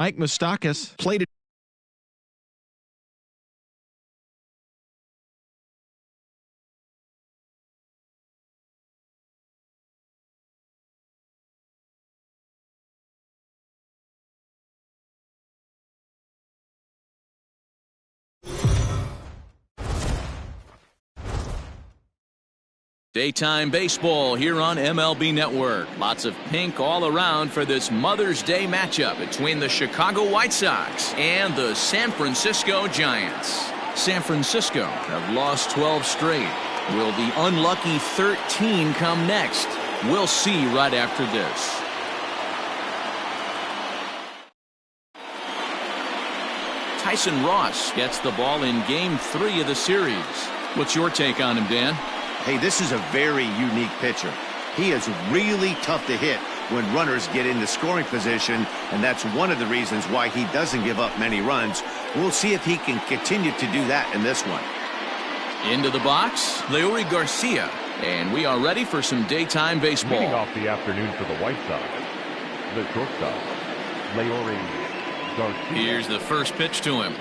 Ike Moustakas played it. Daytime baseball here on MLB Network. Lots of pink all around for this Mother's Day matchup between the Chicago White Sox and the San Francisco Giants. San Francisco have lost 12 straight. Will the unlucky 13 come next? We'll see right after this. Tyson Ross gets the ball in Game 3 of the series. What's your take on him, Dan? Hey, this is a very unique pitcher. He is really tough to hit when runners get into scoring position, and that's one of the reasons why he doesn't give up many runs. We'll see if he can continue to do that in this one. Into the box, Leury Garcia, and we are ready for some daytime baseball. Leading off the afternoon for the White Sox, the shortstop, Leury Garcia. Here's the first pitch to him.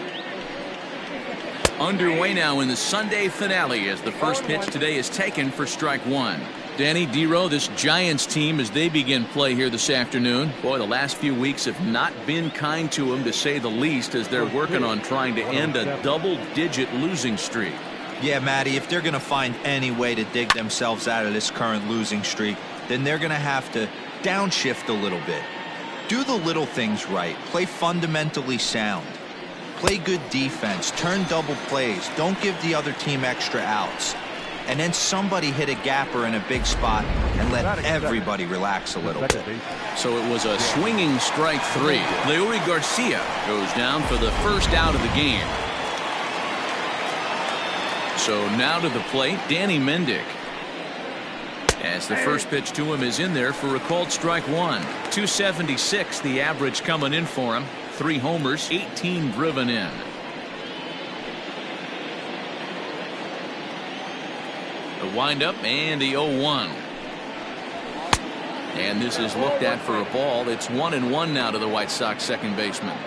Underway now in the Sunday finale as the first pitch today is taken for strike one. Danny D-Row, this Giants team, as they begin play here this afternoon, boy, the last few weeks have not been kind to them, to say the least, as they're working on trying to end a double-digit losing streak. Yeah, Matty, if they're going to find any way to dig themselves out of this current losing streak, then they're going to have to downshift a little bit. Do the little things right. Play fundamentally sound. Play good defense. Turn double plays. Don't give the other team extra outs. And then somebody hit a gapper in a big spot and let everybody relax a little bit. So it was a swinging strike three. Leury Garcia goes down for the first out of the game. So now to the plate, Danny Mendick. As the first pitch to him is in there for a called strike one. 276 the average coming in for him. 3 homers, 18 driven in. The windup and the 0-1. And this is looked at for a ball. It's 1-1 now to the White Sox second baseman.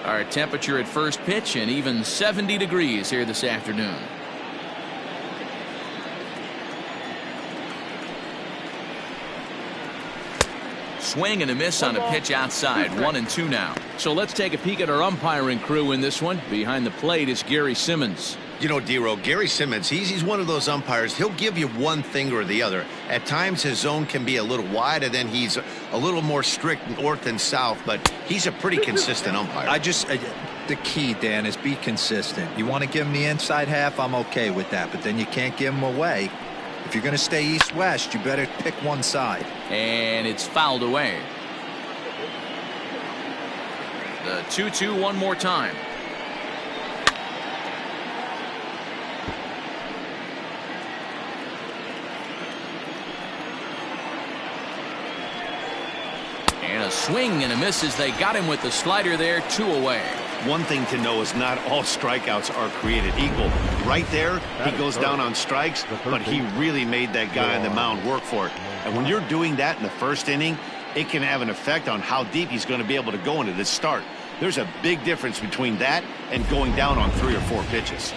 Our temperature at first pitch and even 70 degrees here this afternoon. Swing and a miss on a pitch outside. 1-2 now. So let's take a peek at our umpiring crew in this one. Behind the plate is Gary Simmons. You know, D-Row, Gary Simmons, he's one of those umpires. He'll give you one thing or the other. At times his zone can be a little wide, and then he's a little more strict north and south, but he's a pretty consistent umpire. The key, Dan, is be consistent. You want to give him the inside half, I'm okay with that, but then you can't give him away. If you're going to stay east-west, you better pick one side. And it's fouled away. The 2-2 one more time. And a swing and a miss as they got him with the slider there. 2 away. One thing to know is not all strikeouts are created equal. Right there, he goes down on strikes, but he really made that guy on the mound work for it. And when you're doing that in the first inning, it can have an effect on how deep he's going to be able to go into this start. There's a big difference between that and going down on 3 or 4 pitches.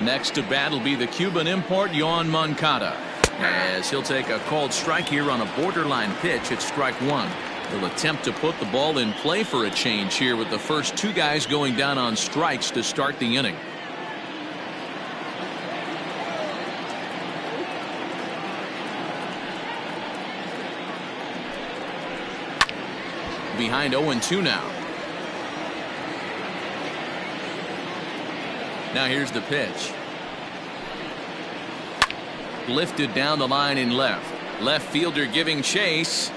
Next to bat will be the Cuban import, Yoan Moncada, as he'll take a called strike here on a borderline pitch at strike one. He'll attempt to put the ball in play for a change here with the first 2 guys going down on strikes to start the inning. Behind 0-2 now. Now here's the pitch. Lifted down the line in left. Left fielder giving chase.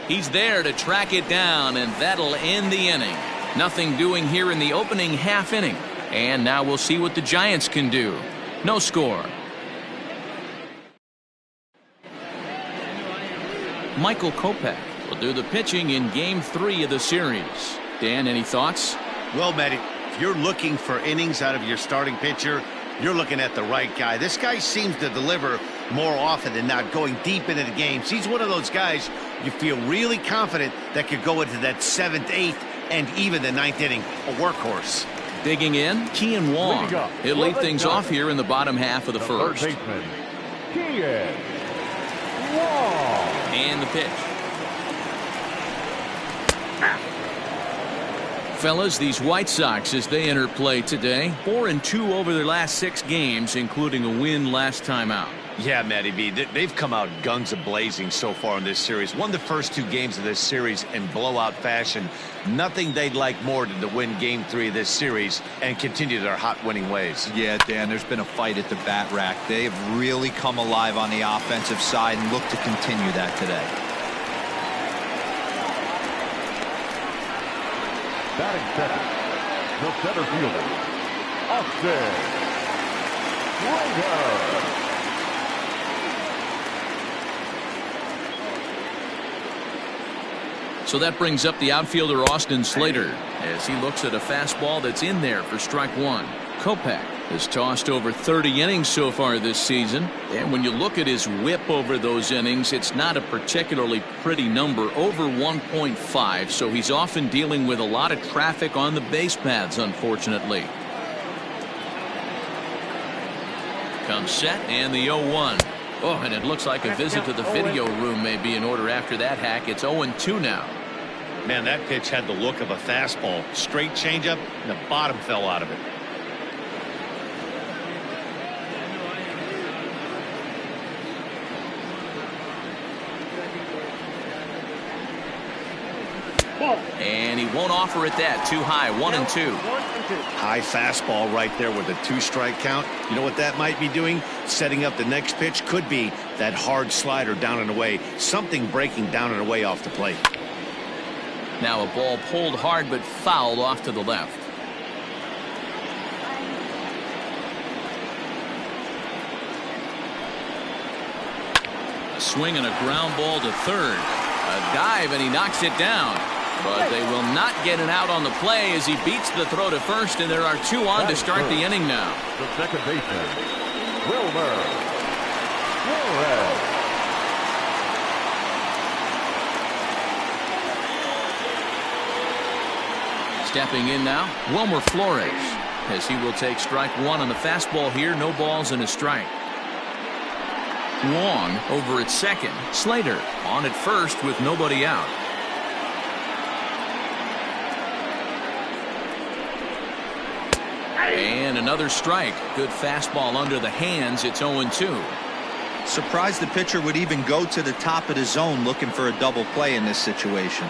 He's there to track it down, and that'll end the inning. Nothing doing here in the opening half inning. And now we'll see what the Giants can do. No score. Michael Kopech will do the pitching in Game 3 of the series. Dan, any thoughts? Well, Matty, if you're looking for innings out of your starting pitcher, you're looking at the right guy. This guy seems to deliver more often than not, going deep into the games. He's one of those guys you feel really confident that could go into that 7th, 8th, and even the 9th inning. A workhorse. Digging in, Kean Wong. He'll lead things off here in the bottom half of the first. Third baseman, Kean Wong. And the pitch. Fellas, these White Sox, as they enter play today, 4-2 over their last 6 games, including a win last time out. Yeah, Matty B, they've come out guns a-blazing so far in this series. Won the first 2 games of this series in blowout fashion. Nothing they'd like more than to win Game 3 of this series and continue their hot winning ways. Yeah, Dan, there's been a fight at the bat rack. They have really come alive on the offensive side and look to continue that today. Batting second, the center fielder, Austin Slater. So that brings up the outfielder Austin Slater as he looks at a fastball that's in there for strike 1. Kopech has tossed over 30 innings so far this season, and when you look at his whip over those innings, it's not a particularly pretty number, over 1.5, so he's often dealing with a lot of traffic on the base paths, unfortunately. Comes set and the 0-1. Oh, and it looks like a visit to the video room may be in order after that hack. It's 0-2 now. Man, that pitch had the look of a fastball. Straight changeup, and the bottom fell out of it. And he won't offer it that. Too high. 1-2. High fastball right there with a 2-strike count. You know what that might be doing? Setting up the next pitch. Could be that hard slider down and away. Something breaking down and away off the plate. Now a ball pulled hard but fouled off to the left. A swing and a ground ball to third. A dive and he knocks it down. But they will not get an out on the play as he beats the throw to first, and there are 2 on to start the inning now. The second baseman, Wilmer Flores. Stepping in now, Wilmer Flores, as he will take strike 1 on the fastball here. No balls and a strike. Wong over at second. Slater on at first with nobody out. And another strike. Good fastball under the hands. It's 0-2. Surprised the pitcher would even go to the top of the zone looking for a double play in this situation.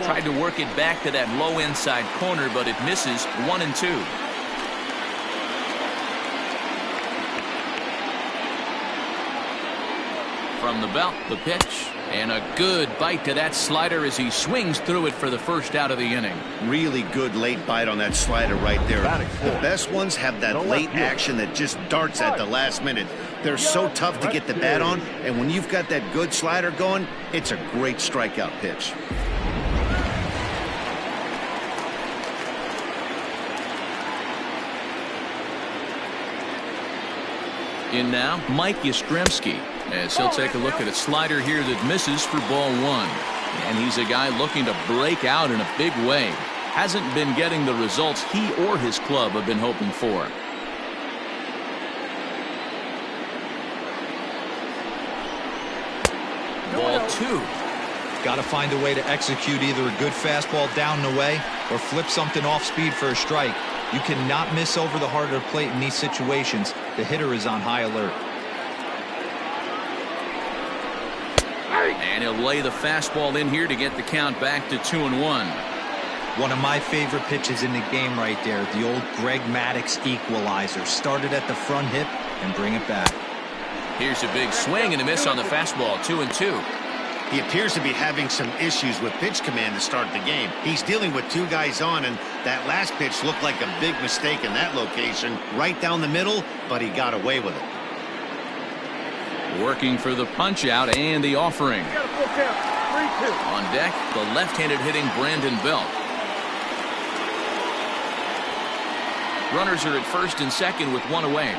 Tried to work it back to that low inside corner, but it misses. 1-2. From the belt, the pitch, and a good bite to that slider as he swings through it for the first out of the inning. Really good late bite on that slider right there. The best ones have that late action that just darts at the last minute. They're so tough to get the bat on, and when you've got that good slider going, it's a great strikeout pitch. In now, Mike Yastrzemski, as he'll take a look at a slider here that misses for ball 1. And he's a guy looking to break out in a big way. Hasn't been getting the results he or his club have been hoping for. Ball 2. Got to find a way to execute either a good fastball down and away or flip something off speed for a strike. You cannot miss over the heart of the plate in these situations. The hitter is on high alert. And he'll lay the fastball in here to get the count back to 2-1. One of my favorite pitches in the game right there. The old Greg Maddux equalizer. Started at the front hip and bring it back. Here's a big swing and a miss on the fastball. 2-2. He appears to be having some issues with pitch command to start the game. He's dealing with 2 guys on, and that last pitch looked like a big mistake in that location. Right down the middle, but he got away with it. Working for the punch out and the offering. On deck, the left-handed hitting Brandon Belt. Runners are at first and second with one away.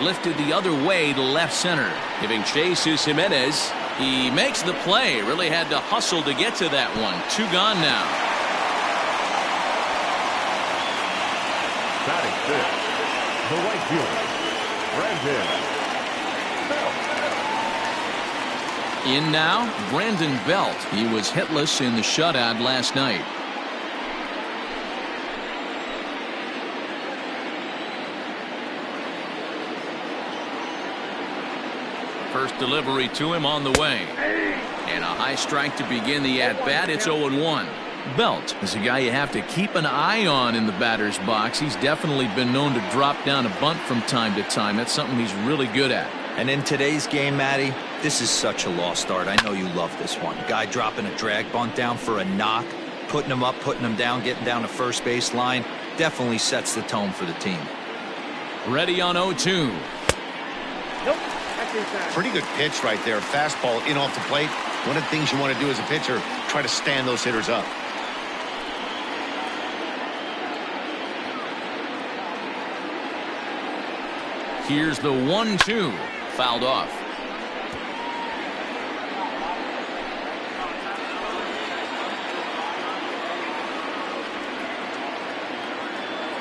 Lifted the other way to left center. Giving chase to Jimenez. He makes the play. Really had to hustle to get to that one. Two gone now. Batting fifth, the right fielder, Brandon Belt. In now, Brandon Belt. He was hitless in the shutout last night. First delivery to him on the way. And a high strike to begin the at-bat. It's 0-1. Belt is a guy you have to keep an eye on in the batter's box. He's definitely been known to drop down a bunt from time to time. That's something he's really good at. And in today's game, Matty, this is such a lost art. I know you love this one. Guy dropping a drag bunt down for a knock, putting him up, putting him down, getting down to first base line. Definitely sets the tone for the team. Ready on 0-2. Nope. Pretty good pitch right there. Fastball in off the plate. One of the things you want to do as a pitcher, try to stand those hitters up. Here's the 1-2. Fouled off.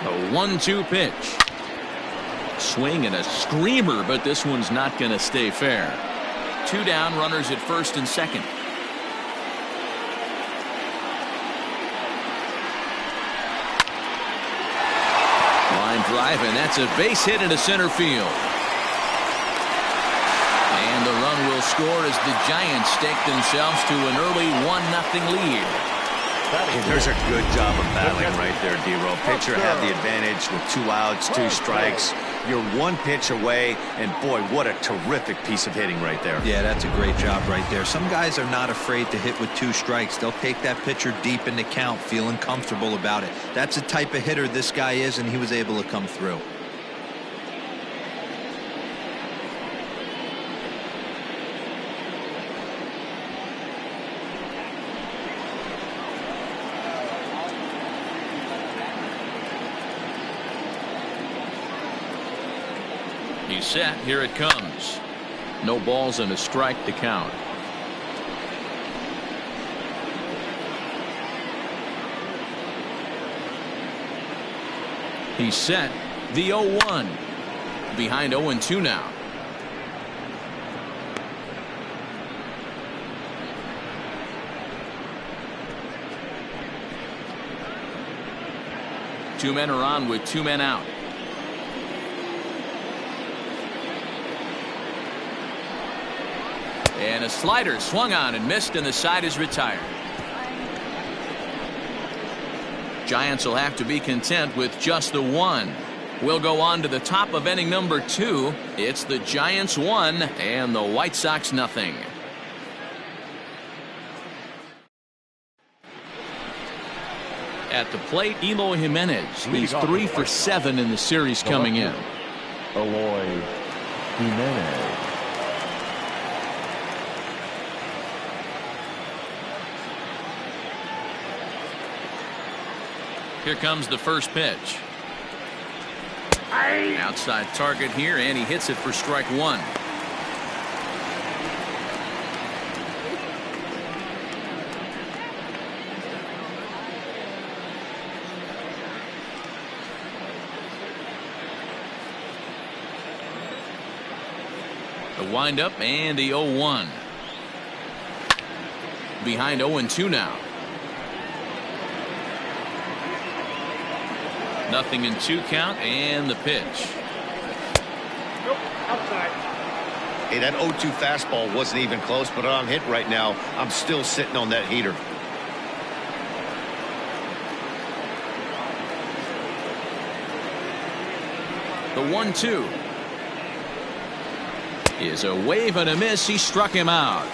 The 1-2 pitch. Swing and a screamer, but this one's not going to stay fair. Two down, runners at first and second. Line drive, and that's a base hit into center field. And the run will score as the Giants stake themselves to an early 1-0 lead. There's a good job of battling right there, D-Row. Pitcher had the advantage with 2 outs, 2 strikes. You're 1 pitch away, and boy, what a terrific piece of hitting right there. Yeah, that's a great job right there. Some guys are not afraid to hit with 2 strikes. They'll take that pitcher deep in the count, feeling comfortable about it. That's the type of hitter this guy is, and he was able to come through. He's set. Here it comes. No balls and a strike to count. He's set. The 0-1. Behind 0-2 now. Two men are on with 2 men out. And a slider swung on and missed, and the side is retired. Giants will have to be content with just the 1. We'll go on to the top of inning number 2. It's the Giants 1 and the White Sox nothing. At the plate, Eloy Jimenez. He's 3 for 7 in the series coming in. Eloy Jimenez. Here comes the first pitch. Outside target here, and he hits it for strike 1. The windup and the 0-1. Behind 0-2 now. Nothing in 2 count, and the pitch. Nope, outside. Hey, that 0-2 fastball wasn't even close, but I'm hit right now. I'm still sitting on that heater. The 1-2 is a wave and a miss. He struck him out.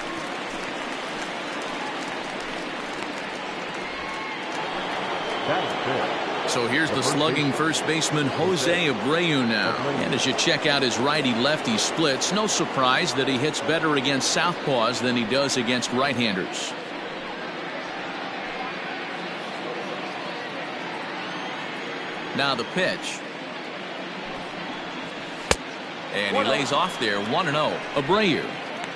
So here's the slugging first baseman Jose Abreu now. And as you check out his righty-lefty splits, no surprise that he hits better against southpaws than he does against right-handers. Now the pitch. And he lays off there, 1-0. Abreu,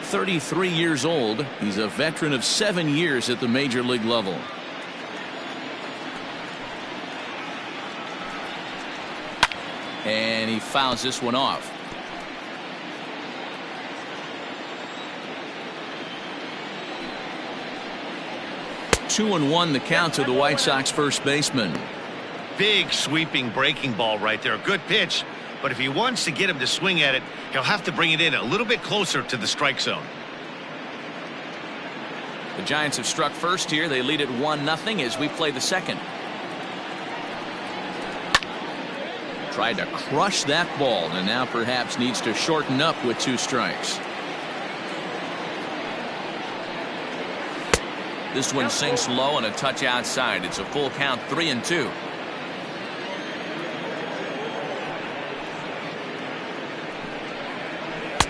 33 years old. He's a veteran of 7 years at the major league level. And he fouls this one off. Two and one the count to the White Sox first baseman. Big sweeping breaking ball right there. Good pitch. But if he wants to get him to swing at it, he'll have to bring it in a little bit closer to the strike zone. The Giants have struck first here. They lead it 1-0 as we play the second. Tried to crush that ball and now perhaps needs to shorten up with 2 strikes. This one sinks low and a touch outside. It's a full count, 3-2.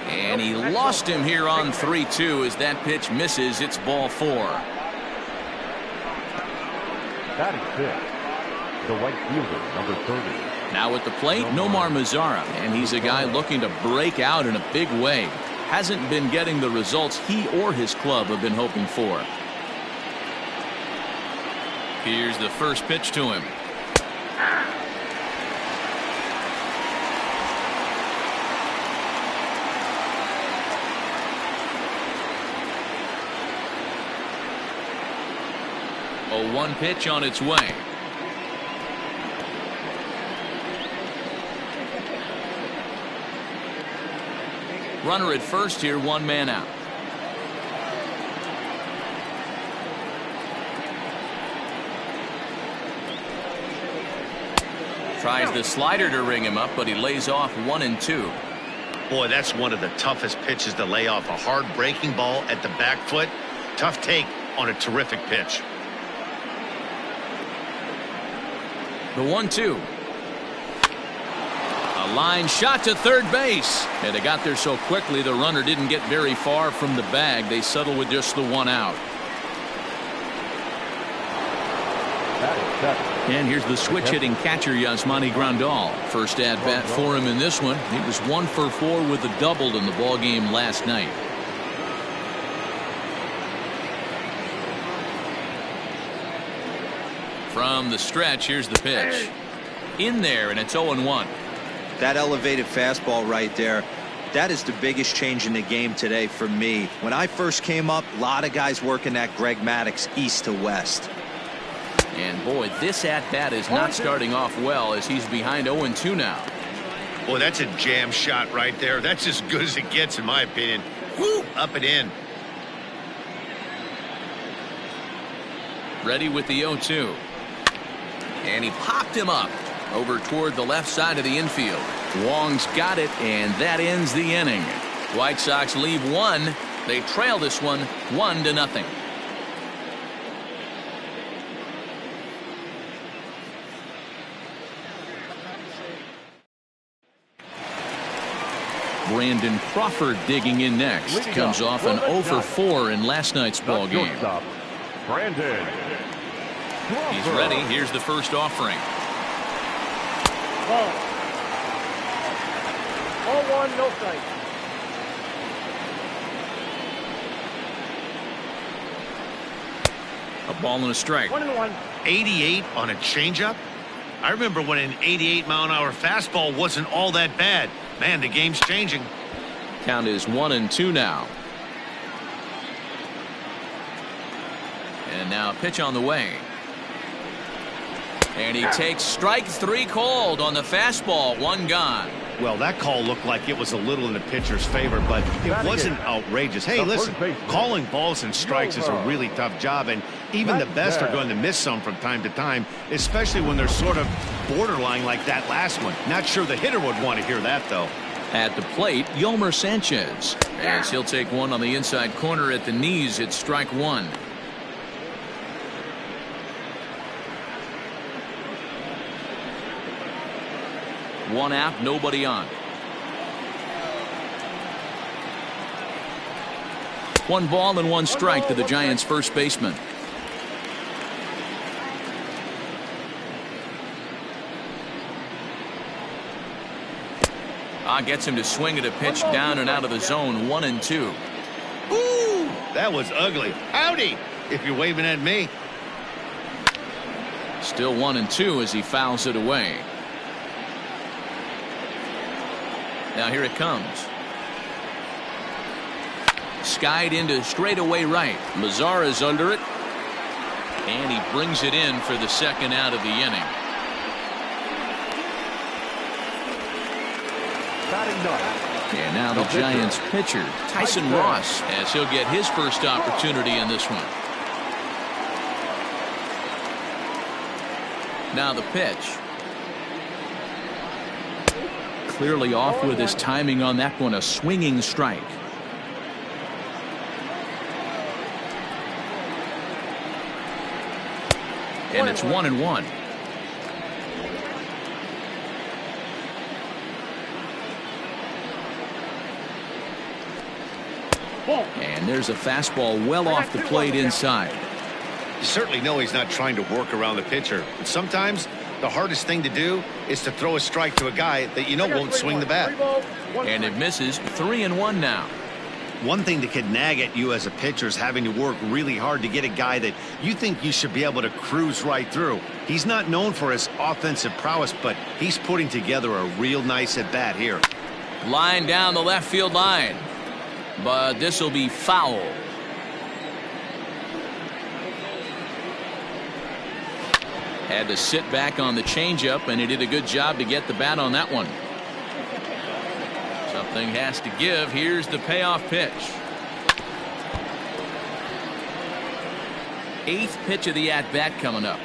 And he lost him here on 3-2 as that pitch misses. It's ball 4. That is 6. The right fielder, number 30. Now at the plate, Nomar Mazara, and he's a guy looking to break out in a big way. Hasn't been getting the results he or his club have been hoping for. Here's the first pitch to him. A 1 pitch on its way. Runner at first here, 1 man out. Tries the slider to ring him up, but he lays off 1-2. Boy, that's one of the toughest pitches to lay off. A hard breaking ball at the back foot. Tough take on a terrific pitch. The 1-2. A line shot to third base. And they got there so quickly the runner didn't get very far from the bag. They settle with just the 1 out. And here's the switch-hitting catcher Yasmani Grandal. First at-bat for him in this one. He was 1 for 4 with a double in the ballgame last night. From the stretch, here's the pitch. In there, and it's 0-1. That elevated fastball right there, that is the biggest change in the game today for me. When I first came up, a lot of guys working that Greg Maddux east to west. And boy, this at-bat is not starting off well as he's behind 0-2 now. Boy, that's a jam shot right there. That's as good as it gets in my opinion. Woo, up and in. Ready with the 0-2. And he popped him up over toward the left side of the infield. Wong's got it, and that ends the inning. White Sox leave 1. They trail this one 1-0. Brandon Crawford digging in next. Comes off an 0 for 4 in last night's ball game. Brandon. He's ready. Here's the first offering. 0-1, no strike. A ball and a strike. 1-1. 88 on a changeup. I remember when an 88-mile-an-hour fastball wasn't all that bad. Man, the game's changing. Count is 1-2 now. And now a pitch on the way. And he takes strike 3 called on the fastball. 1 gone. Well, that call looked like it was a little in the pitcher's favor, but it wasn't outrageous. Hey, listen, calling balls and strikes is a really tough job, and even the best are going to miss some from time to time, especially when they're sort of borderline like that last one. Not sure the hitter would want to hear that, though. At the plate, Yomer Sanchez, as he'll take one on the inside corner at the knees. It's strike 1. One out, nobody on. One ball and one strike to the Giants' first baseman. Gets him to swing at a pitch down and out of the zone. 1-2. Ooh, that was ugly. Howdy, if you're waving at me. Still 1-2 as he fouls it away. Now here it comes. Skied into straightaway right. Mazara's under it. And he brings it in for the second out of the inning. And now the Giants pitcher, Tyson Ross, as he'll get his first opportunity in this one. Now the pitch. Clearly off with his timing on that one, a swinging strike. And it's 1-1. And there's a fastball well off the plate inside. You certainly know he's not trying to work around the pitcher. But sometimes the hardest thing to do is to throw a strike to a guy that you know won't swing the bat. And it misses. 3-1 now. One thing that could nag at you as a pitcher is having to work really hard to get a guy that you think you should be able to cruise right through. He's not known for his offensive prowess, but he's putting together a real nice at-bat here. Line down the left field line. But this will be foul. Had to sit back on the changeup, and he did a good job to get the bat on that one. Something has to give. Here's the payoff pitch. 8th pitch of the at-bat coming up.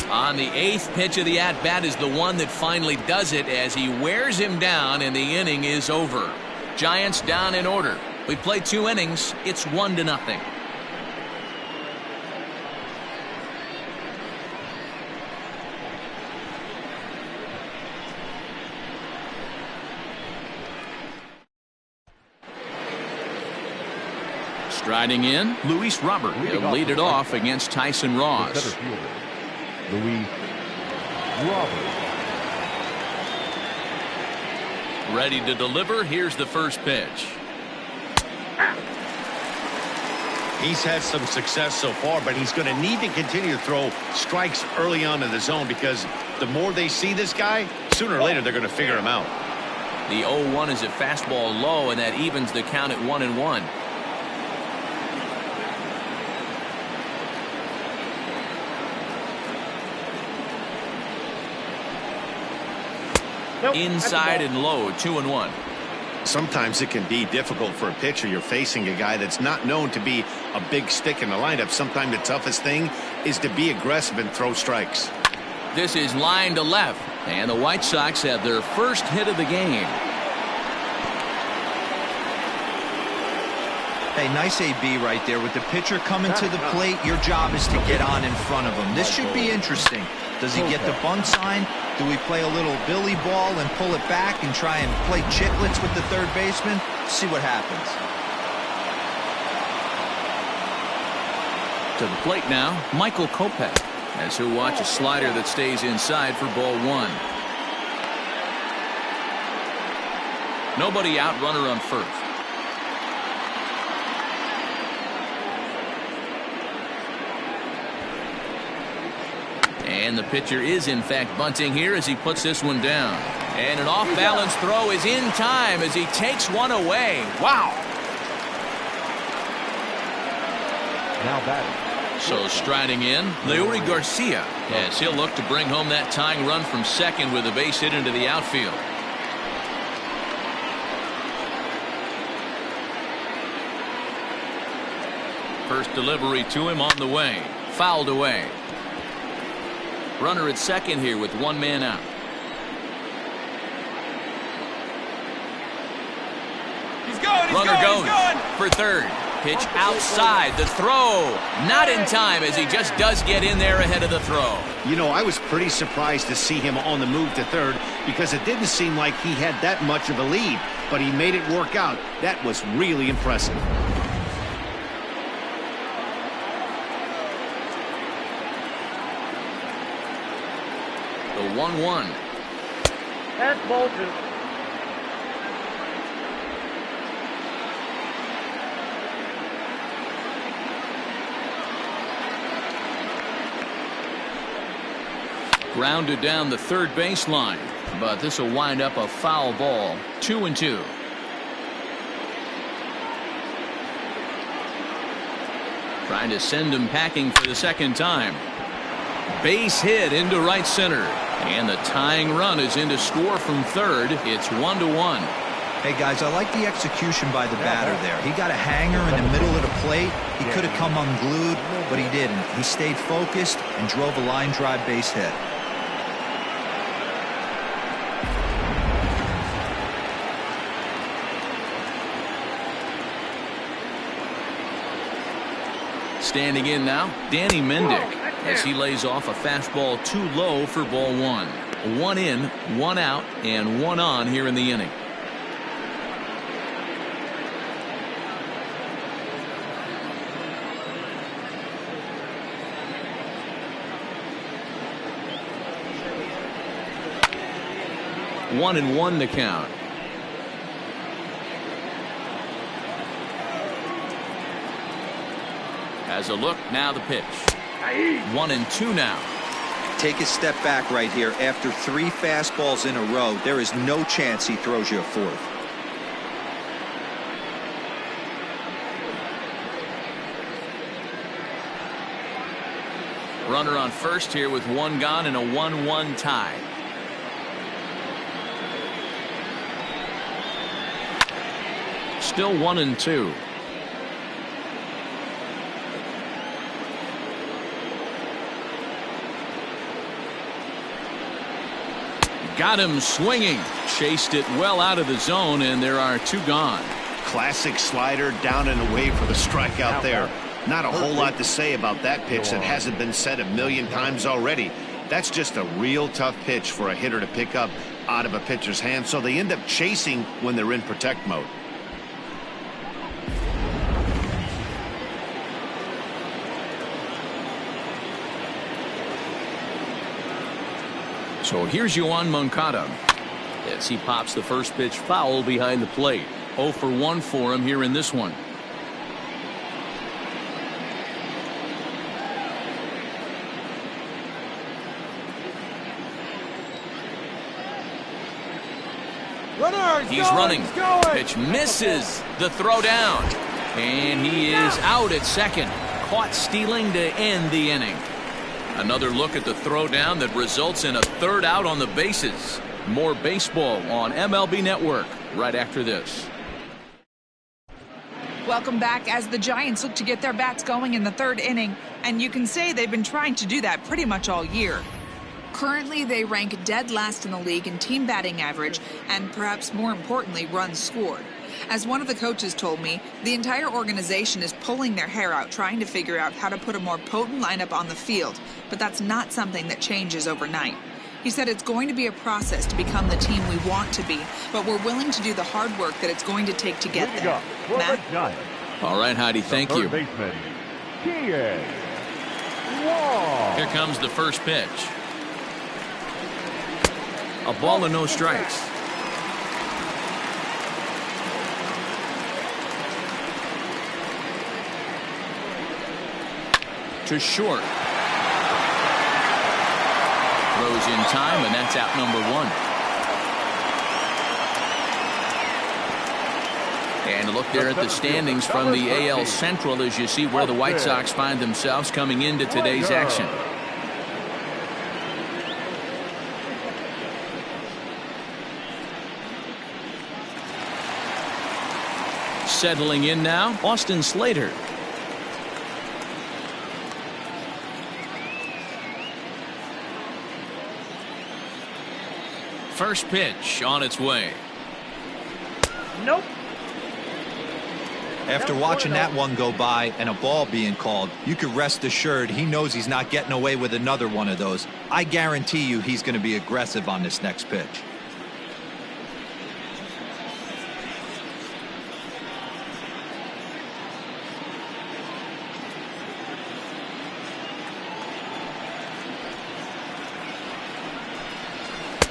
On the 8th pitch of the at-bat is the one that finally does it as he wears him down, and the inning is over. Giants down in order. We played 2 innings. It's 1-0. Striding in, Luis Robert. He'll lead it off against Tyson Ross. Luis Robert. Ready to deliver. Here's the first pitch. He's had some success so far, but he's going to need to continue to throw strikes early on in the zone because the more they see this guy, sooner or later they're going to figure him out. The 0-1 is a fastball low, and that evens the count at 1-1. Inside and low, 2-1. Sometimes it can be difficult for a pitcher. You're facing a guy that's not known to be a big stick in the lineup. Sometimes the toughest thing is to be aggressive and throw strikes. This is line to left, and the White Sox have their first hit of the game. Hey, nice AB right there. With the pitcher coming to the plate, your job is to get on in front of him. This should be interesting. Does he get the bunt sign? Do we play a little billy ball and pull it back and try and play chicklets with the third baseman? See what happens. To the plate now, Michael Kopech, as he'll watch a slider that stays inside for ball 1. Nobody out, runner on first. And the pitcher is in fact bunting here as he puts this one down. And an off-balance throw is in time as he takes one away. Wow. Now batting. So striding in, Leury Garcia, as he'll look to bring home that tying run from second with a base hit into the outfield. First delivery to him on the way. Fouled away. Runner at second here with one man out. He's going, Runner goes for third. Pitch outside. The throw. Not in time as he just does get in there ahead of the throw. You know, I was pretty surprised to see him on the move to third because it didn't seem like he had that much of a lead, but he made it work out. That was really impressive. The 1-1. That's ball 2. Grounded down the third baseline, but this will wind up a foul ball. 2-2. Trying to send him packing for the second time. Base hit into right center, and the tying run is in to score from third. It's 1-1. Hey guys, I like the execution by the batter there. He got a hanger in the middle of the plate. He could have come unglued, but he didn't. He stayed focused and drove a line drive base hit. Standing in now, Danny Mendick, as he lays off a fastball too low for ball 1. 1 in, 1 out, and 1 on here in the inning. One and one to count. As a look, now the pitch. 1-2 now. Take a step back right here. After 3 fastballs in a row, there is no chance he throws you a fourth. Runner on first here with 1 gone and a 1-1 tie. Still 1-2. Got him swinging. Chased it well out of the zone, and there are 2 gone. Classic slider down and away for the strikeout there. Not a whole lot to say about that pitch that hasn't been said a million times already. That's just a real tough pitch for a hitter to pick up out of a pitcher's hand, so they end up chasing when they're in protect mode. So here's Yoan Moncada as he pops the first pitch foul behind the plate. 0 for 1 for him here in this one. He's running. Pitch misses. The throw down. And he is out at second. Caught stealing to end the inning. Another look at the throwdown that results in a third out on the bases. More baseball on MLB Network right after this. Welcome back as the Giants look to get their bats going in the third inning, and you can say they've been trying to do that pretty much all year. Currently, they rank dead last in the league in team batting average and perhaps more importantly, runs scored. As one of the coaches told me, the entire organization is pulling their hair out trying to figure out how to put a more potent lineup on the field, but that's not something that changes overnight. He said it's going to be a process to become the team we want to be, but we're willing to do the hard work that it's going to take to get there. Matt? All right, Heidi, thank you. Here comes the first pitch. A ball and no strikes. To short. Throws in time, and that's out number 1. And a look there at the standings from the AL Central as you see where the White Sox find themselves coming into today's action. Settling in now, Austin Slater. First pitch on its way. Nope. After watching that one go by and a ball being called, you can rest assured he knows he's not getting away with another one of those. I guarantee you he's going to be aggressive on this next pitch.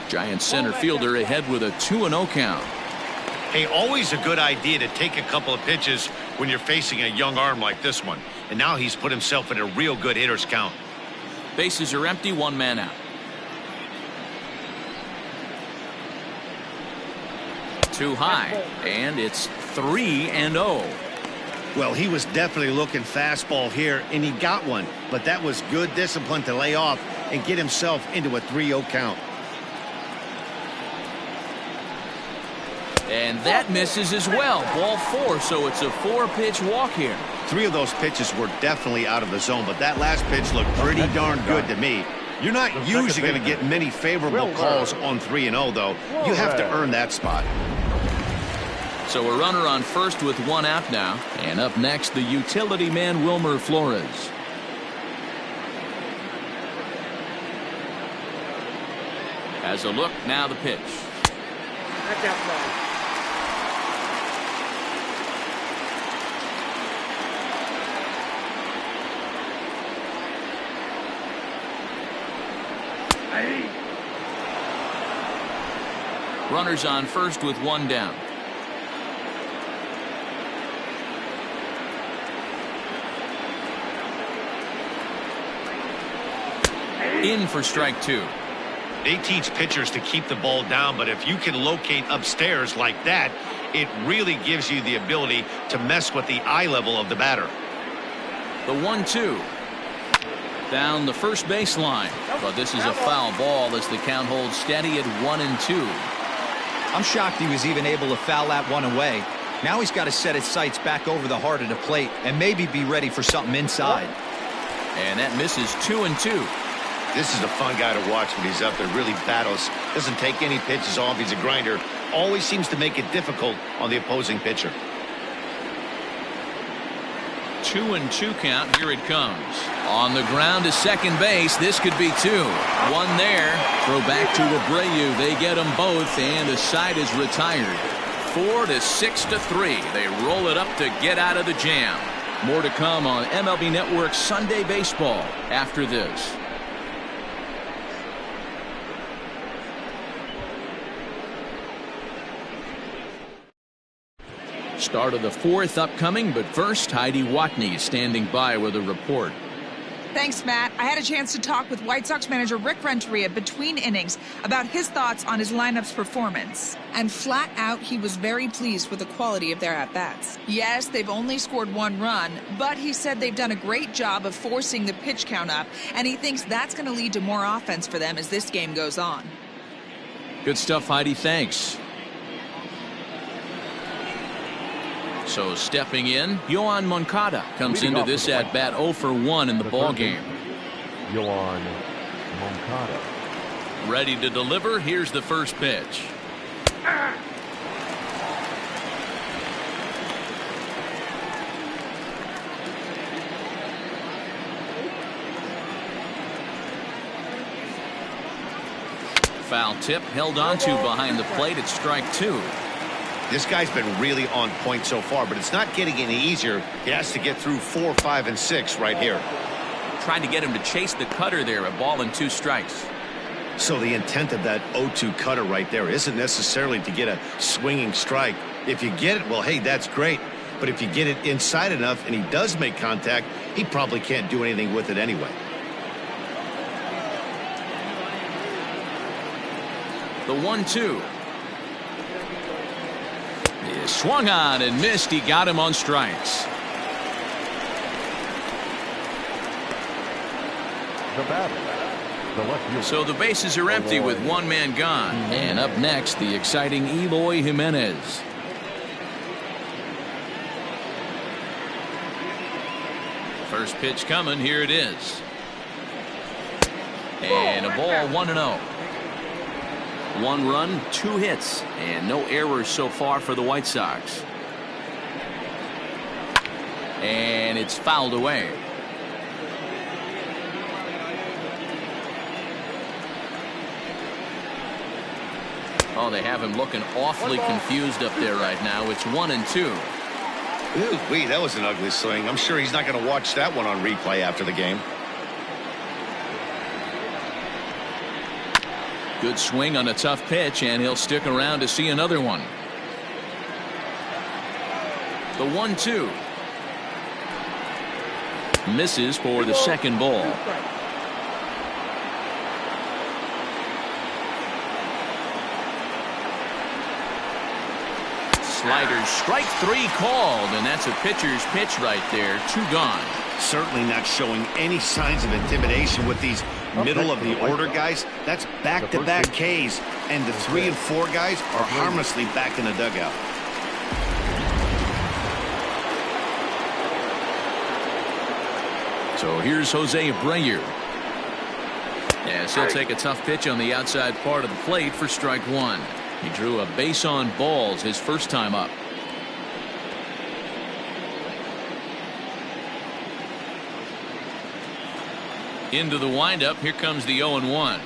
Giants center fielder ahead with a 2-0 count. Hey, always a good idea to take a couple of pitches when you're facing a young arm like this one. And now he's put himself in a real good hitter's count. Bases are empty, one man out. Too high, and it's 3-0. Well, he was definitely looking fastball here, and he got one. But that was good discipline to lay off and get himself into a 3-0 count. And that misses as well. Ball 4, so it's a 4-pitch walk here. 3 of those pitches were definitely out of the zone, but that last pitch looked pretty darn good to me. You're not usually going to get many favorable calls on 3-0, though. You have to earn that spot. So a runner on first with 1 out now. And up next, the utility man, Wilmer Flores. Has a look, now the pitch. That's outside. Runners on first with 1 down. In for strike 2. They teach pitchers to keep the ball down, but if you can locate upstairs like that, it really gives you the ability to mess with the eye level of the batter. The 1-2. Down the first baseline. But this is a foul ball as the count holds steady at 1-2. I'm shocked he was even able to foul that one away. Now he's got to set his sights back over the heart of the plate and maybe be ready for something inside. And that misses 2-2. This is a fun guy to watch when he's up there. Really battles. Doesn't take any pitches off. He's a grinder. Always seems to make it difficult on the opposing pitcher. 2-2 count. Here it comes. On the ground to second base. This could be 2. 1 there. Throw back to Abreu. They get them both, and the side is retired. 4-6-3. They roll it up to get out of the jam. More to come on MLB Network Sunday Baseball after this. Start of the 4th upcoming, but first, Heidi Watney standing by with a report. Thanks, Matt. I had a chance to talk with White Sox manager Rick Renteria between innings about his thoughts on his lineup's performance. And flat out, he was very pleased with the quality of their at-bats. Yes, they've only scored 1 run, but he said they've done a great job of forcing the pitch count up, and he thinks that's going to lead to more offense for them as this game goes on. Good stuff, Heidi. Thanks. So stepping in, Yoan Moncada comes into this at-bat 0 for 1 in the ballgame. Yoan Moncada. Ready to deliver. Here's the first pitch. Foul tip held onto behind the plate at strike 2. This guy's been really on point so far, but it's not getting any easier. He has to get through 4, 5, and 6 right here. Trying to get him to chase the cutter there, a ball and 2 strikes. So the intent of that 0-2 cutter right there isn't necessarily to get a swinging strike. If you get it, well, hey, that's great. But if you get it inside enough and he does make contact, he probably can't do anything with it anyway. The 1-2. He swung on and missed. He got him on strikes. The batter, the left fielder. So the bases are empty with 1 man gone. And up next, the exciting Eloy Jimenez. First pitch coming. Here it is. And a ball, 1-0. 1 run, 2 hits, and no errors so far for the White Sox. And it's fouled away. Oh, they have him looking awfully confused up there right now. It's 1-2. Ooh, that was an ugly swing. I'm sure he's not going to watch that one on replay after the game. Good swing on a tough pitch, and he'll stick around to see another one. The 1-2. Misses for the second ball. Sliders, strike 3 called, and that's a pitcher's pitch right there. 2 gone. Certainly not showing any signs of intimidation with these middle of the order guys. That's back-to-back Ks, and the 3 and 4 guys are harmlessly back in the dugout. So here's Jose Abreu. Yes, he'll take a tough pitch on the outside part of the plate for strike 1. He drew a base on balls his first time up. Into the windup. Here comes the 0-1.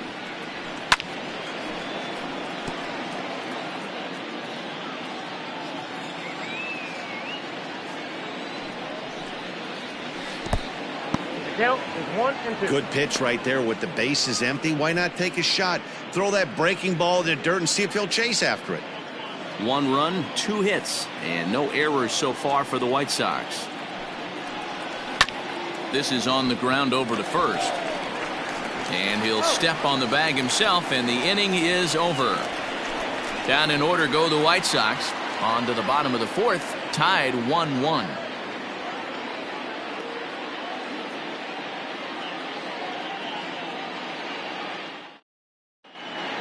Count is 1-2. Good pitch right there with the bases empty. Why not take a shot? Throw that breaking ball in the dirt and see if he'll chase after it. 1 run, 2 hits, and no errors so far for the White Sox. This is on the ground over to first. And he'll step on the bag himself, and the inning is over. Down in order go the White Sox. On to the bottom of the 4th, tied 1-1.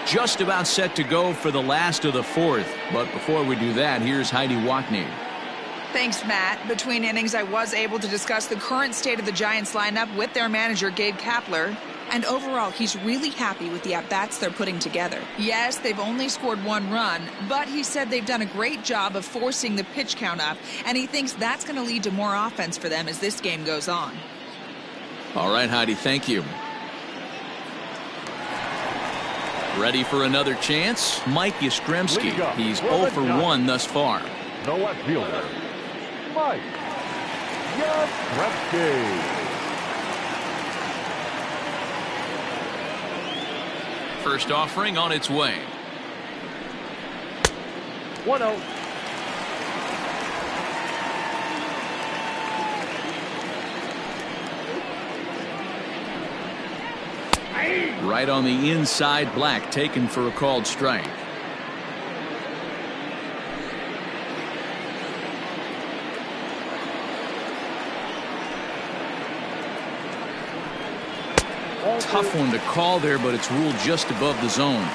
Just about set to go for the last of the 4th. But before we do that, here's Heidi Watney. Thanks, Matt. Between innings, I was able to discuss the current state of the Giants lineup with their manager, Gabe Kapler. And overall, he's really happy with the at-bats they're putting together. Yes, they've only scored 1 run, but he said they've done a great job of forcing the pitch count up, and he thinks that's going to lead to more offense for them as this game goes on. All right, Heidi, thank you. Ready for another chance? Mike Yastrzemski. He's 0 for 1 thus far. The left fielder, Mike Yastrzemski. First offering on its way. 1-0. Right on the inside, Black taken for a called strike. Tough one to call there, but it's ruled just above the zone.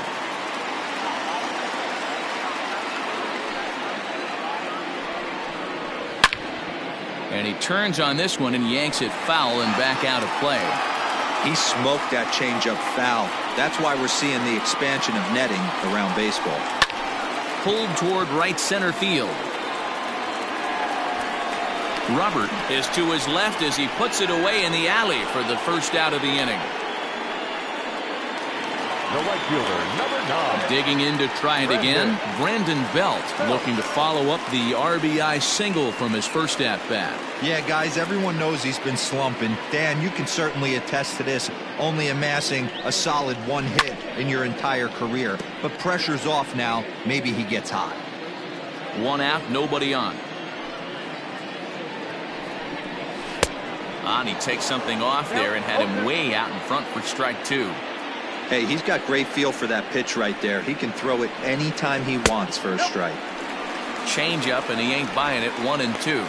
And he turns on this one and yanks it foul and back out of play. He smoked that changeup foul. That's why we're seeing the expansion of netting around baseball. Pulled toward right center field. Robert is to his left as he puts it away in the alley for the first out of the inning. The right fielder, number 9. Digging in to try it again. Brandon Belt looking to follow up the RBI single from his first at-bat. Yeah, guys, everyone knows he's been slumping. Dan, you can certainly attest to this, only amassing a solid 1 hit in your entire career. But pressure's off now. Maybe he gets hot. 1 out, nobody on. He takes something off there and had him way out in front for strike 2. Hey, he's got great feel for that pitch right there. He can throw it anytime he wants for a strike. Change up, and he ain't buying it. 1-2.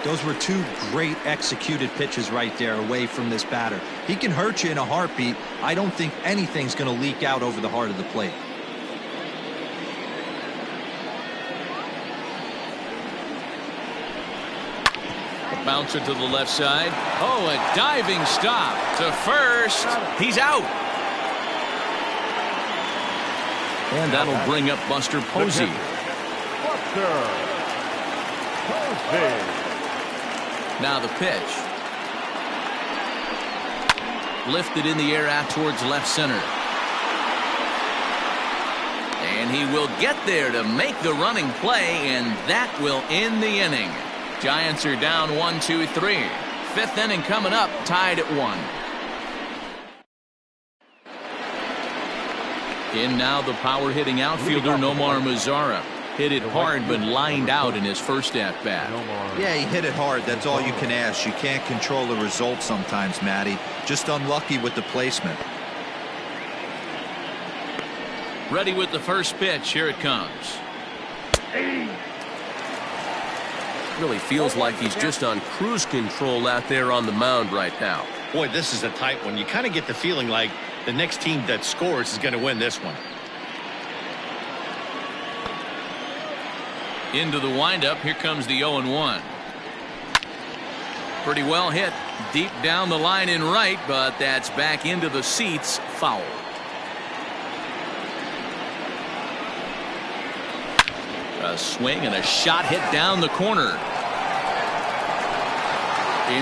Those were 2 great executed pitches right there away from this batter. He can hurt you in a heartbeat. I don't think anything's going to leak out over the heart of the plate. A bouncer to the left side. Oh, a diving stop to first. He's out. And that'll bring up Buster Posey. Buster Posey. Now the pitch. Lifted in the air out towards left center. And he will get there to make the running play, and that will end the inning. Giants are down 1-2-3. Fifth inning coming up, tied at 1. In now the power-hitting outfielder Nomar Mazara. Hit it hard but lined out in his first at-bat. Yeah, he hit it hard. That's all you can ask. You can't control the result sometimes, Matty. Just unlucky with the placement. Ready with the first pitch. Here it comes. Really feels like he's just on cruise control out there on the mound right now. Boy, this is a tight one. You kind of get the feeling like the next team that scores is going to win this one. Into the windup. Here comes the 0-1. Pretty well hit. Deep down the line in right, but that's back into the seats. Foul. A swing and a shot hit down the corner.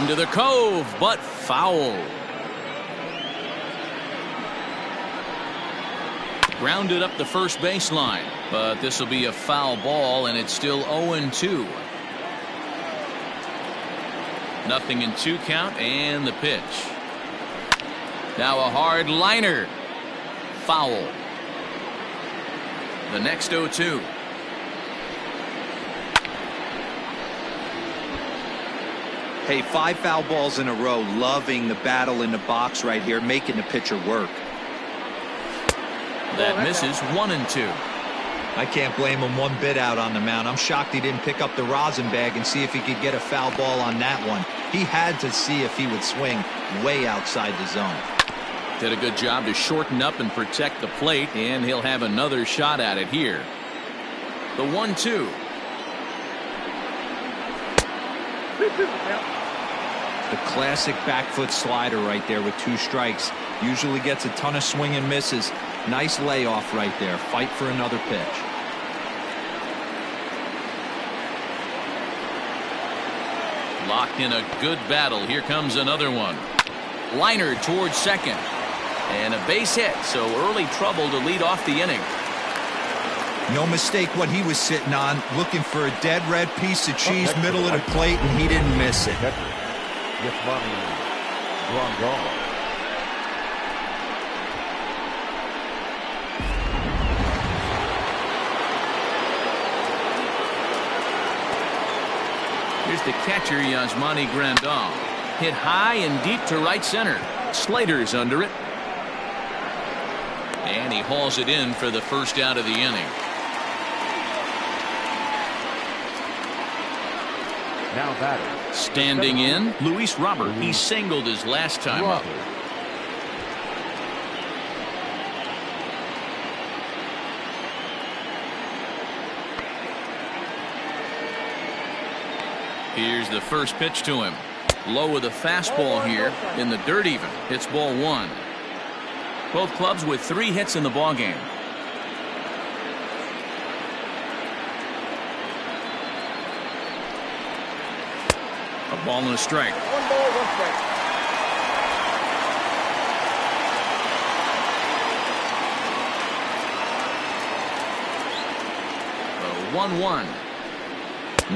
Into the cove, but foul. Grounded up the first baseline, but this will be a foul ball, and it's still 0-2. Nothing in 2 count, and the pitch. Now a hard liner. Foul. The next 0-2. Hey, 5 foul balls in a row. Loving the battle in the box right here, making the pitcher work. That misses. 1-2. I can't blame him one bit out on the mound. I'm shocked he didn't pick up the rosin bag and see if he could get a foul ball on that one. He had to see if he would swing way outside the zone. Did a good job to shorten up and protect the plate, and he'll have another shot at it here. The 1-2. The classic back foot slider right there with 2 strikes. Usually gets a ton of swing and misses. Nice layoff right there. Fight for another pitch. Locked in a good battle. Here comes another one. Liner towards second. And a base hit, so early trouble to lead off the inning. No mistake what he was sitting on. Looking for a dead red piece of cheese middle of the plate, and he didn't miss it. Here's the catcher, Yasmani Grandal. Hit high and deep to right center. Slater's under it. And he hauls it in for the first out of the inning. Now batter. Standing in, Luis Robert. He singled his last time up. Here's the first pitch to him. Low with a fastball here in the dirt even. It's ball 1. Both clubs with 3 hits in the ballgame. A ball and a strike. 1 ball, 1 strike. The 1-1.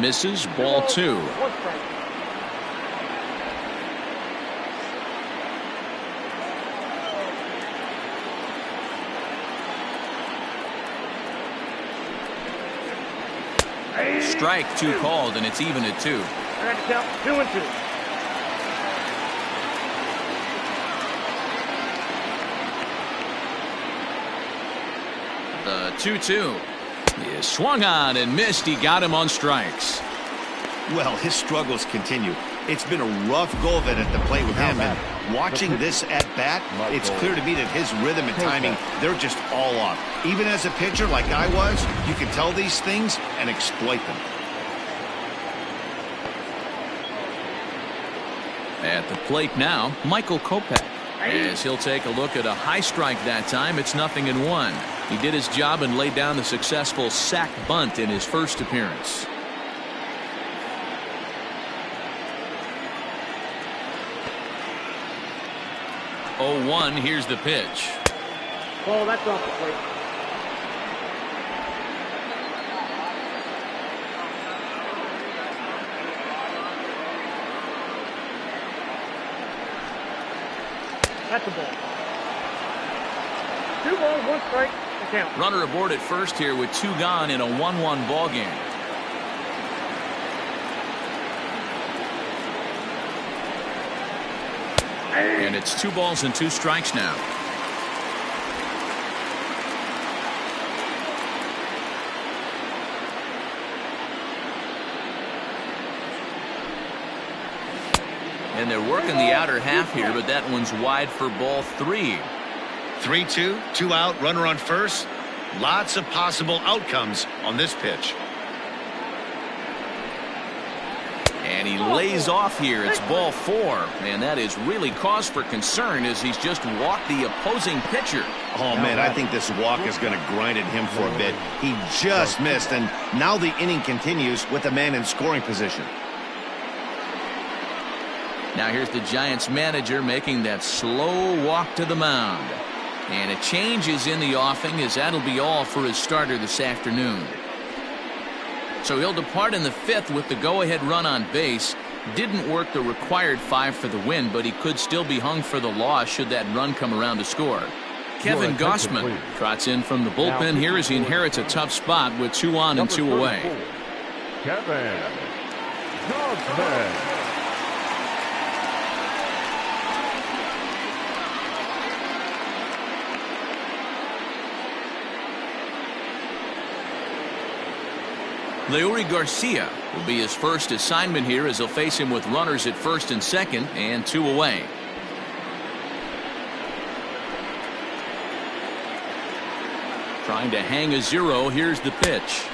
Misses. Ball 2. 1 strike. Strike 2 called, and it's even at 2. I got to count 2-2. The 2-2. He swung on and missed. He got him on strikes. Well, his struggles continue. It's been a rough go of it at the plate with him. And watching this at bat, it's clear to me that his rhythm and timing, they're just all off. Even as a pitcher like I was, you can tell these things and exploit them. At the plate now, Michael Kopech. As he'll take a look at a high strike that time, it's 0-1. He did his job and laid down the successful sac bunt in his first appearance. 0-1. Here's the pitch. Ball, that's off the plate. That's a ball. 2 balls, 1 strike, the count. Runner aboard at first here with 2 gone in a 1-1 ball game. And it's 2 balls and 2 strikes now. And they're working the outer half here, but that one's wide for ball 3. 3-2, 2 out, runner on first. Lots of possible outcomes on this pitch. And he lays off here. It's ball 4. And that is really cause for concern as he's just walked the opposing pitcher. Oh, man, I think this walk is going to grind at him for a bit. He just missed, and now the inning continues with the man in scoring position. Now here's the Giants manager making that slow walk to the mound. And a change is in the offing, as that'll be all for his starter this afternoon. So he'll depart in the 5th with the go-ahead run on base. Didn't work the required 5 for the win, but he could still be hung for the loss should that run come around to score. Kevin Gossman trots in from the bullpen here as he inherits a tough spot with 2 on and 2 away. Kevin Gossman. Leury Garcia will be his first assignment here as he'll face him with runners at first and second and 2 away. Trying to hang a 0. Here's the pitch.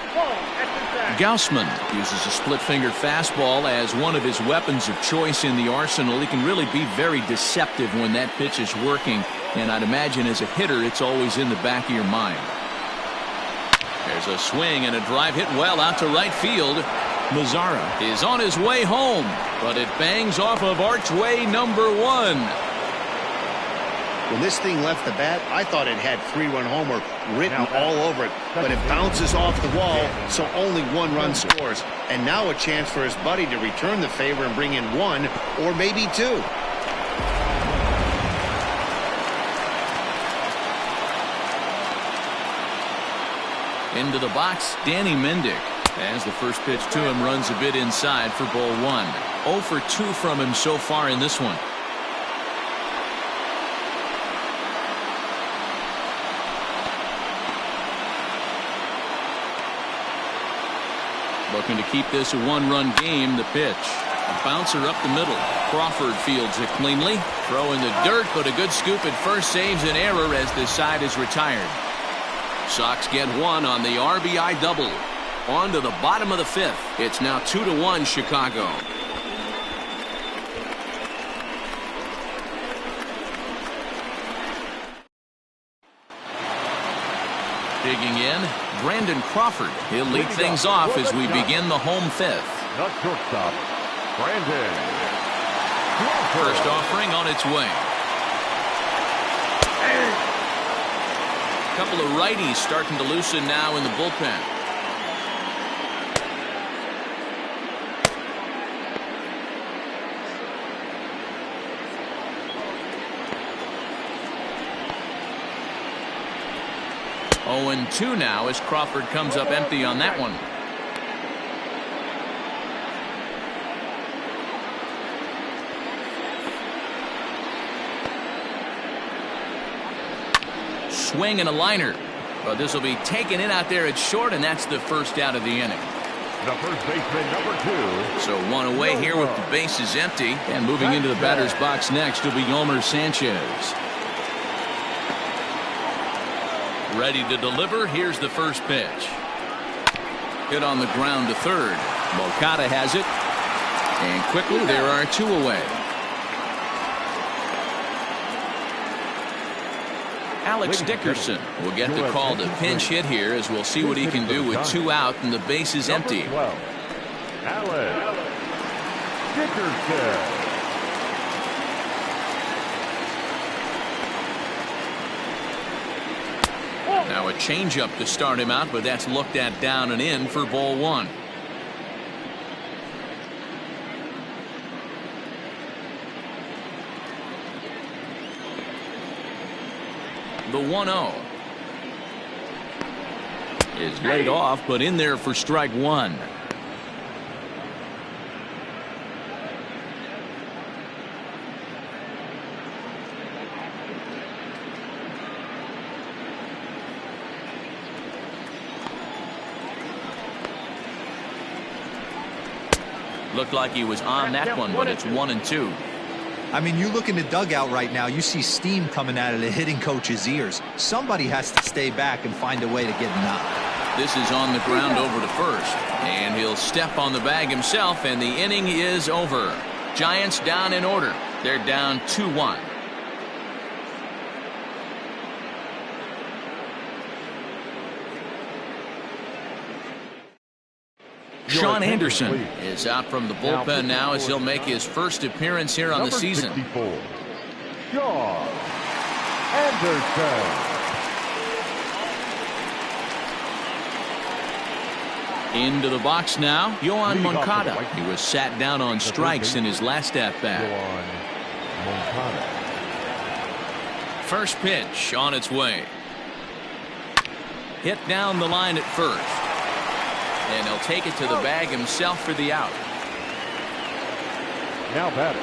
Gaussman uses a split finger fastball as one of his weapons of choice in the arsenal. He can really be very deceptive when that pitch is working, and I'd imagine as a hitter it's always in the back of your mind. There's a swing and a drive hit well out to right field. Mazzara is on his way home, but it bangs off of archway number 1. When this thing left the bat, I thought it had 3-run homer written all over it, but it bounces off the wall, so only 1 run scores. And now a chance for his buddy to return the favor and bring in 1 or maybe 2. Into the box, Danny Mendick. As the first pitch to him runs a bit inside for ball 1. 0 for 2 from him so far in this one. Looking to keep this a 1-run game. The pitch. A bouncer up the middle. Crawford fields it cleanly. Throw in the dirt, but a good scoop at first saves an error as this side is retired. Sox get 1 on the RBI double. On to the bottom of the 5th. It's now 2-1 Chicago. Digging in, Brandon Crawford. He'll lead things off as we begin the home 5th. The shortstop, Brandon Crawford. First offering on its way. A couple of righties starting to loosen now in the bullpen. Oh, and 2 now as Crawford comes up empty on that one. Swing and a liner, but this will be taken in out there at short, and that's the first out of the inning. The first baseman, number 2. So 1 away here with the bases empty, and moving into the batter's box next will be Yolmer Sanchez. Ready to deliver. Here's the first pitch. Hit on the ground to third. Moncada has it, and quickly there are 2 away. Alex Dickerson will get the call to pinch hit here as we'll see what he can do with 2 out and the base is empty. Alex Dickerson. changeup to start him out, but that's looked at down and in for ball one. The 1-0 is laid off, but in there for strike one. Looked like he was on that one, but it's 1-2. I mean, you look in the dugout right now, you see steam coming out of the hitting coach's ears. Somebody has to stay back and find a way to get knocked. This is on the ground over to first, and he'll step on the bag himself, and the inning is over. Giants down in order. They're down 2-1. Sean Anderson is out from the bullpen now as he'll make his first appearance here on the season. 64, Sean Anderson. Into the box now, Yoan Moncada. He was sat down on strikes in his last at-bat. First pitch on its way. Hit down the line at first. And he'll take it to the bag himself for the out. Now batting.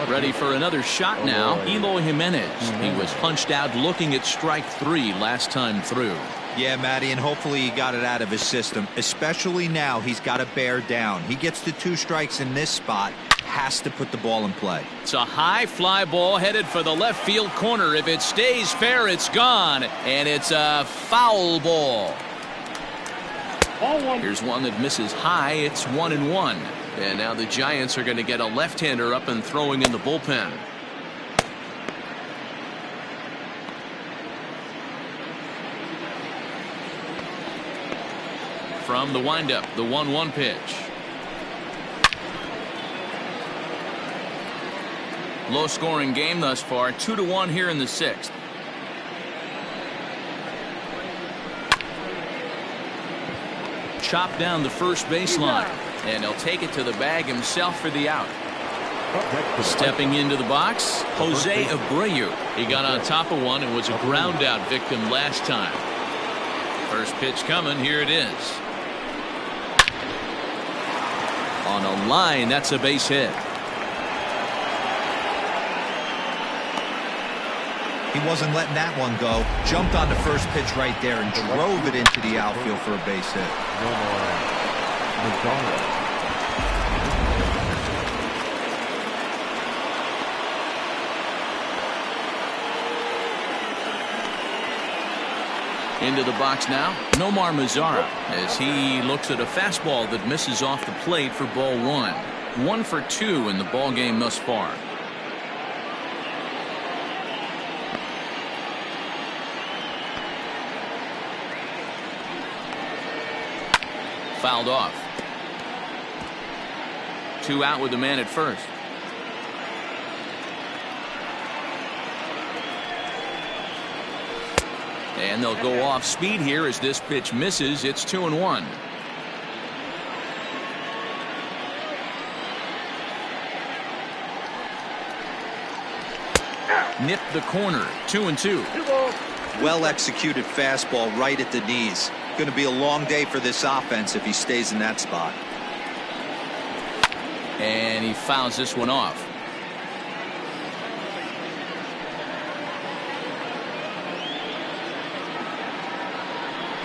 Ready for another shot now, Eloy Jimenez. He was punched out looking at strike three last time through. Yeah, Matty, and hopefully he got it out of his system. Especially now, he's got to bear down. He gets the 2 strikes in this spot. Has to put the ball in play. It's a high fly ball headed for the left field corner. If it stays fair, it's gone. And it's a foul ball. Here's one that misses high. It's 1-1. And now the Giants are going to get a left-hander up and throwing in the bullpen. From the windup, the 1-1 pitch. Low-scoring game thus far. 2-1 here in the 6th. Chopped down the first baseline, and he'll take it to the bag himself for the out. Stepping into the box, Jose Abreu. He got on top of one and was a ground out victim last time. First pitch coming. Here it is. On a line, that's a base hit. He wasn't letting that one go. Jumped on the first pitch right there and drove it into the outfield for a base hit. Into the box now, Nomar Mazara, as he looks at a fastball that misses off the plate for ball one. 1 for 2 in the ball game thus far. Fouled off. 2 out with the man at first. And they'll go off speed here as this pitch misses. It's 2-1. Nipped the corner. 2-2. Well executed fastball right at the knees. Going to be a long day for this offense if he stays in that spot. And he fouls this one off.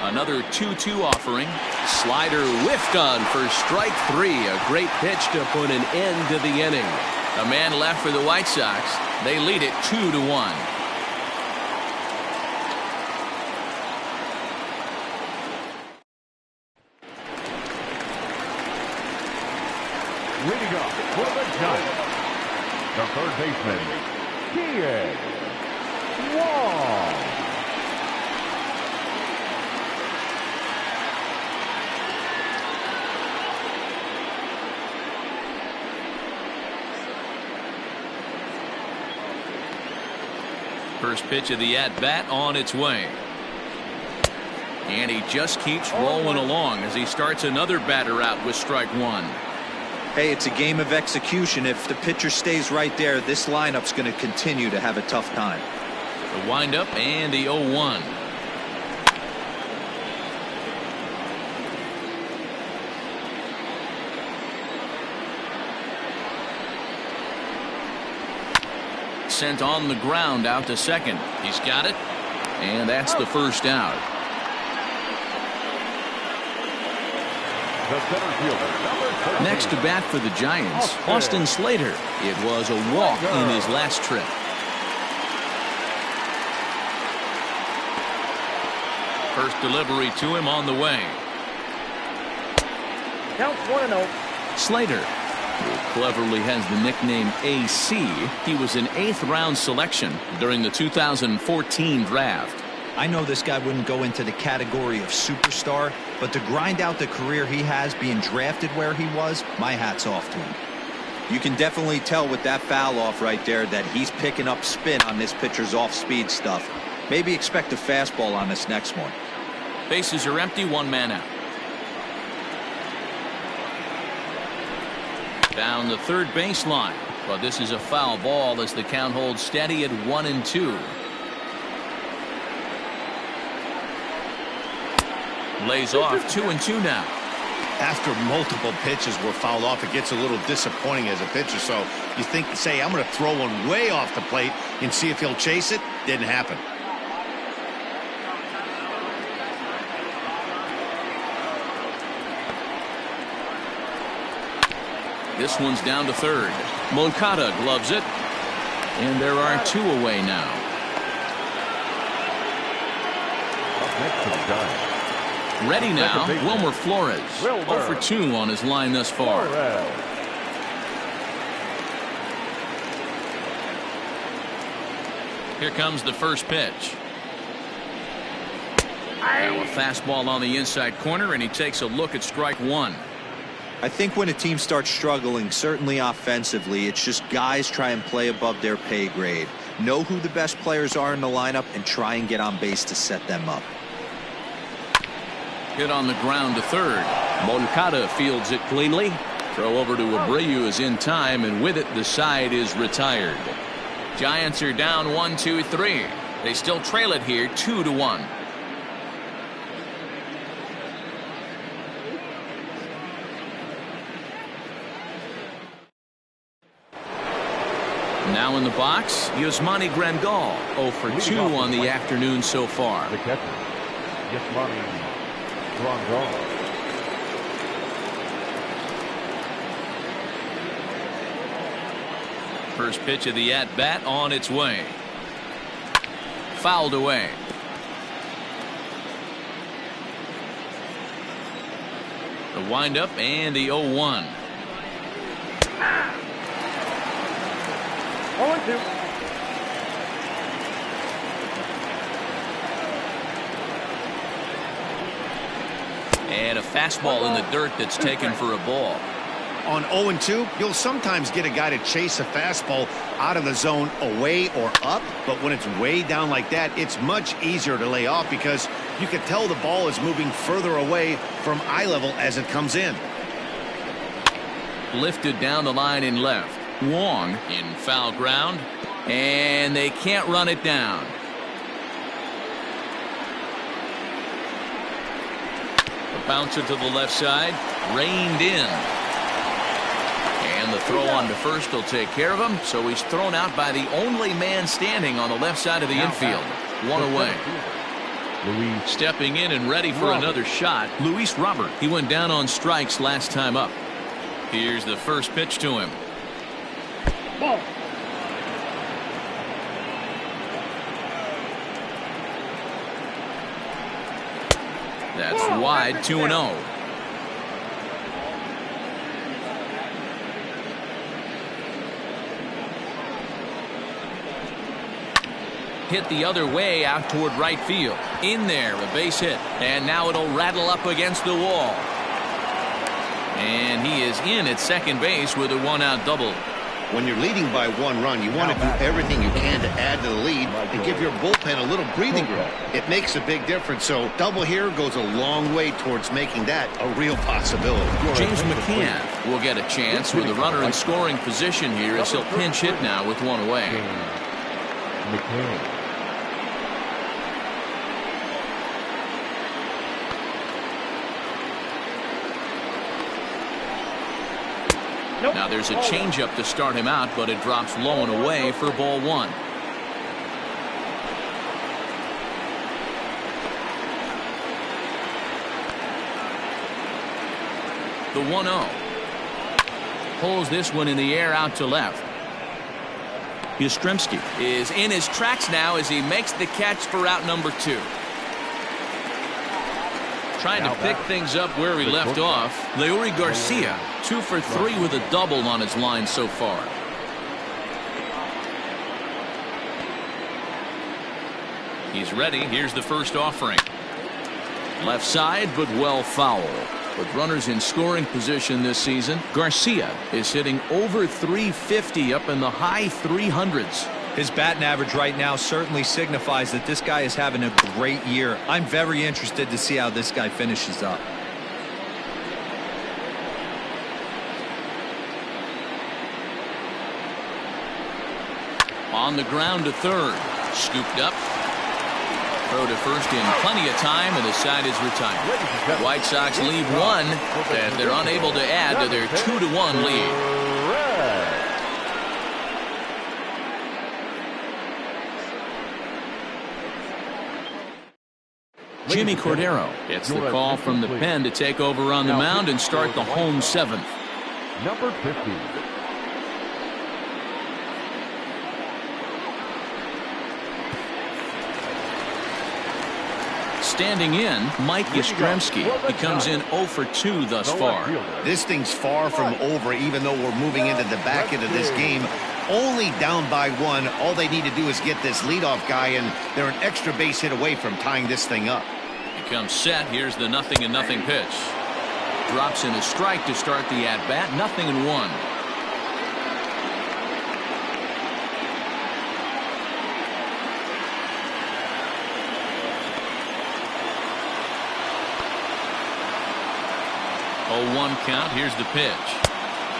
Another 2-2 offering. Slider whiffed on for strike 3. A great pitch to put an end to the inning. A man left for the White Sox. They lead it 2-1. Leading up for the Giants, the third baseman, Wong. First pitch of the at-bat on its way. And he just keeps rolling along as he starts another batter out with strike one. Hey, it's a game of execution. If the pitcher stays right there, this lineup's going to continue to have a tough time. The windup and the 0-1. Sent on the ground out to second. He's got it. And that's the first out. The center fielder, number 13. Next to bat for the Giants, Austin Slater. It was a walk in his last trip. First delivery to him on the way. Counts 1-0. Slater, who cleverly has the nickname AC. He was an 8th round selection during the 2014 draft. I know this guy wouldn't go into the category of superstar, but to grind out the career he has being drafted where he was, my hat's off to him. You can definitely tell with that foul off right there that he's picking up spin on this pitcher's off-speed stuff. Maybe expect a fastball on this next one. Bases are empty, one man out. Down the third baseline, but this is a foul ball as the count holds steady at 1-2. Lays off 2-2 now. After multiple pitches were fouled off, it gets a little disappointing as a pitcher. So you think, say, I'm going to throw one way off the plate and see if he'll chase it. Didn't happen. This one's down to third. Moncada gloves it. And there are 2 away now. Up next to the Giants. Ready now, Wilmer Flores. 0 for 2 on his line thus far. Here comes the first pitch. Now a fastball on the inside corner, and he takes a look at strike one. I think when a team starts struggling, certainly offensively, it's just guys try and play above their pay grade. Know who the best players are in the lineup and try and get on base to set them up. Hit on the ground to third. Moncada fields it cleanly. Throw over to Abreu is in time, and with it the side is retired. Giants are down 1-2-3. They still trail it here 2-1. Now in the box, Yasmani Grandal, 0 for 2 on the afternoon so far. The catcher, Yasmani Grandal. First pitch of the at-bat on its way. Fouled away. The windup and the 0-1. 0-2. And a fastball in the dirt that's taken for a ball. On 0-2, you'll sometimes get a guy to chase a fastball out of the zone away or up, but when it's way down like that, it's much easier to lay off because you can tell the ball is moving further away from eye level as it comes in. Lifted down the line in left. Wong in foul ground, and they can't run it down. The bouncer to the left side, reined in. And the throw on to first will take care of him, so he's thrown out by the only man standing on the left side of the infield. One away. Stepping in and ready for another shot, Luis Robert. He went down on strikes last time up. Here's the first pitch to him. Ball. That's wide, 2-0. Hit the other way out toward right field. In there, a base hit. And now it'll rattle up against the wall. And he is in at second base with a one-out double. When you're leading by 1 run, you want to do everything you can to add to the lead and give your bullpen a little breathing room. It makes a big difference, so double here goes a long way towards making that a real possibility. James McCann will get a chance with a runner in scoring position here as he'll pinch hit now with 1 away. McCann. Nope. Now there's a changeup to start him out, but it drops low and away for ball 1. The 1-0. Pulls this one in the air out to left. Yastrzemski is in his tracks now as he makes the catch for out number 2. Trying to pick things up where he left off. Leury Garcia, 2 for 3 with a double on his line so far. He's ready. Here's the first offering. Left side, but well foul. With runners in scoring position this season, Garcia is hitting over 350 up in the high 300s. His batting average right now certainly signifies that this guy is having a great year. I'm very interested to see how this guy finishes up. On the ground to third. Scooped up. Throw to first in plenty of time, and the side is retired. The White Sox lead 1 that they're unable to add to their 2-1 lead. Jimmy Cordero gets the call from the pen to take over on the mound and start the home 7th. Number 50. Standing in, Mike Yastrzemski. He comes in 0 for 2 thus far. This thing's far from over, even though we're moving into the back end of this game. Only down by 1. All they need to do is get this leadoff guy, and they're an extra base hit away from tying this thing up. He comes set. Here's the 0-0 pitch. Drops in a strike to start the at-bat. 0-1. Oh, 1 count. Here's the pitch.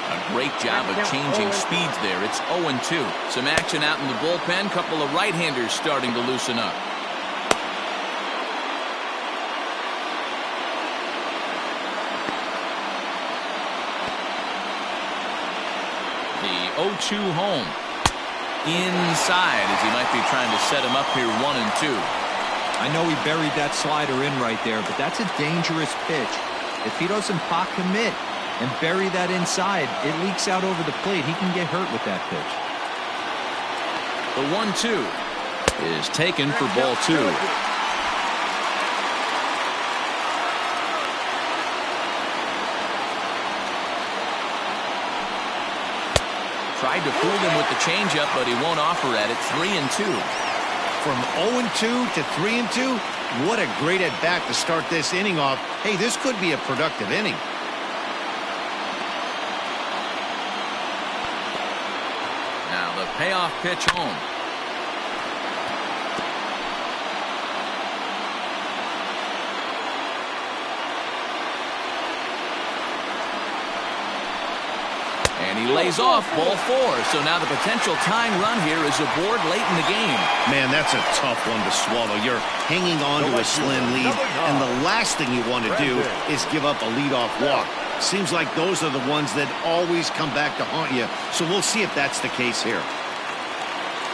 A great job of changing speeds there. It's 0-2. Some action out in the bullpen. Couple of right-handers starting to loosen up. The 0-2 home. Inside as he might be trying to set him up here 1-2. I know he buried that slider in right there, but that's a dangerous pitch. If he doesn't pot commit and bury that inside, it leaks out over the plate. He can get hurt with that pitch. The 1-2 is taken for ball 2. Tried to fool him with the changeup, but he won't offer at it. 3-2. From 0-2 to 3-2, what a great at-bat to start this inning off. Hey, this could be a productive inning. Now the payoff pitch home. And he lays off ball 4. So now the potential tying run here is aboard late in the game. Man, that's a tough one to swallow. You're hanging on to a slim lead, and the last thing you want to do is give up a leadoff walk. Seems like those are the ones that always come back to haunt you. So we'll see if that's the case here.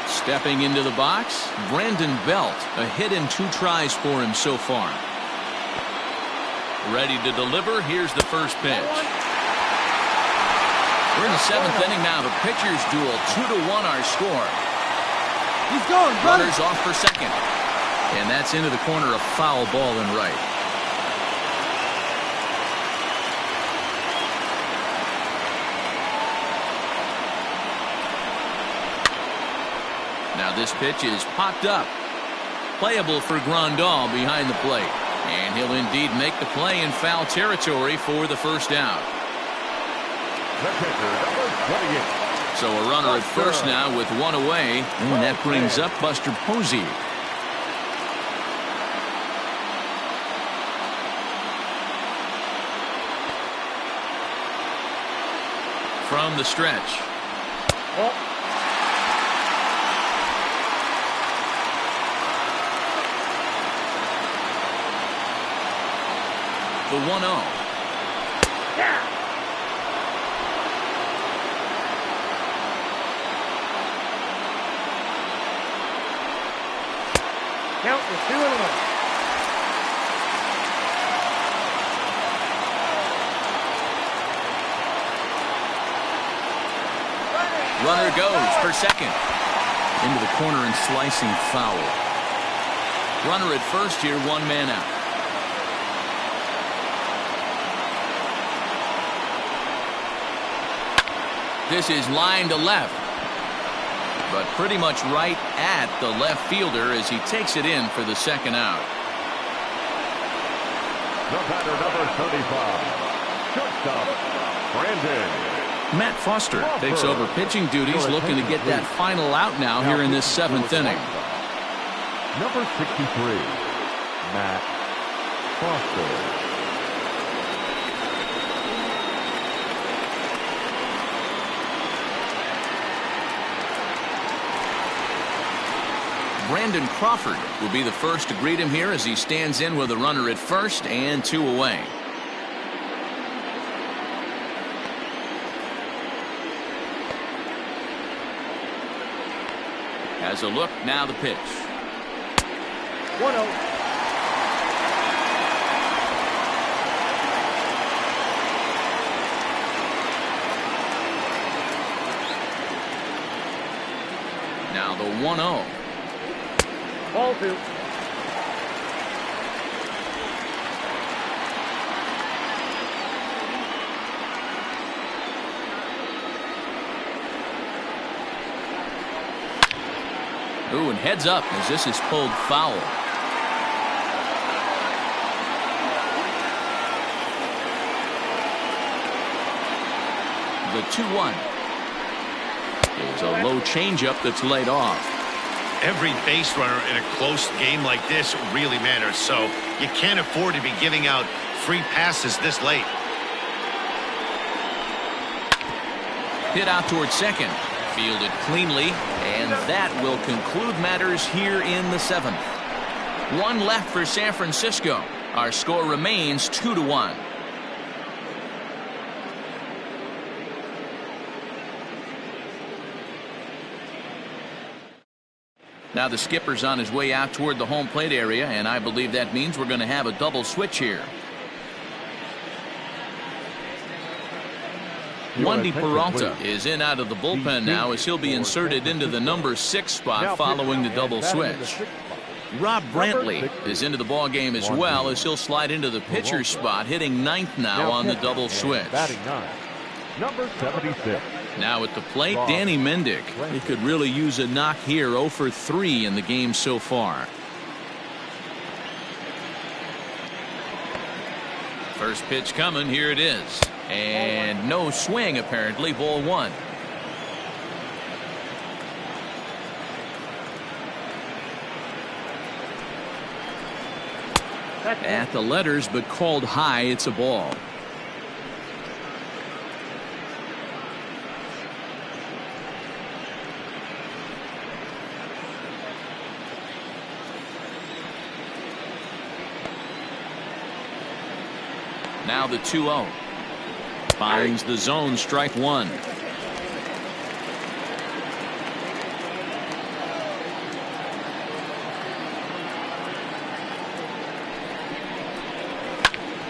Stepping into the box, Brandon Belt. A hit in 2 tries for him so far. Ready to deliver. Here's the first pitch. We're in the 7th inning now. The pitchers duel. 2-1 our score. He's going, brother. Runners off for second. And that's into the corner, a foul ball in right. Now this pitch is popped up. Playable for Grandal behind the plate. And he'll indeed make the play in foul territory for the first out. The pitcher, number 28. So a runner at first now with one away, and that brings up Buster Posey. From the stretch. The 1-0. Count is 2-1. Runner goes for second. Into the corner and slicing foul. Runner at first here, one man out. This is line to left, but pretty much right at the left fielder as he takes it in for the second out. The batter, number 35, shortstop, Brandon. Matt Foster takes over pitching duties, looking to get that final out now here in this seventh inning. Number 63, Matt Foster. Brandon Crawford will be the first to greet him here as he stands in with a runner at first and two away. Has a look, now the pitch. 1-0. Now the 1-0. Ball 2. Ooh, and heads up as this is pulled foul. The 2-1 is a low changeup that's laid off. Every base runner in a close game like this really matters, so you can't afford to be giving out free passes this late. Hit out towards second. Fielded cleanly, and that will conclude matters here in the seventh. One left for San Francisco. Our score remains 2-1. Now the skipper's on his way out toward the home plate area, and I believe that means we're going to have a double switch here. Wandy Peralta is in out of the bullpen now as he'll be inserted into the number 6 spot following the double switch. Rob Brantley is into the ball game as well as he'll slide into the pitcher's spot, hitting 9th now on the double switch. Number 76. Now at the plate, Danny Mendick. He could really use a knock here. 0 for 3 in the game so far. First pitch coming. Here it is. And no swing, apparently. Ball 1. At the letters, but called high. It's a ball. Now the 2-0. Finds the zone, strike 1.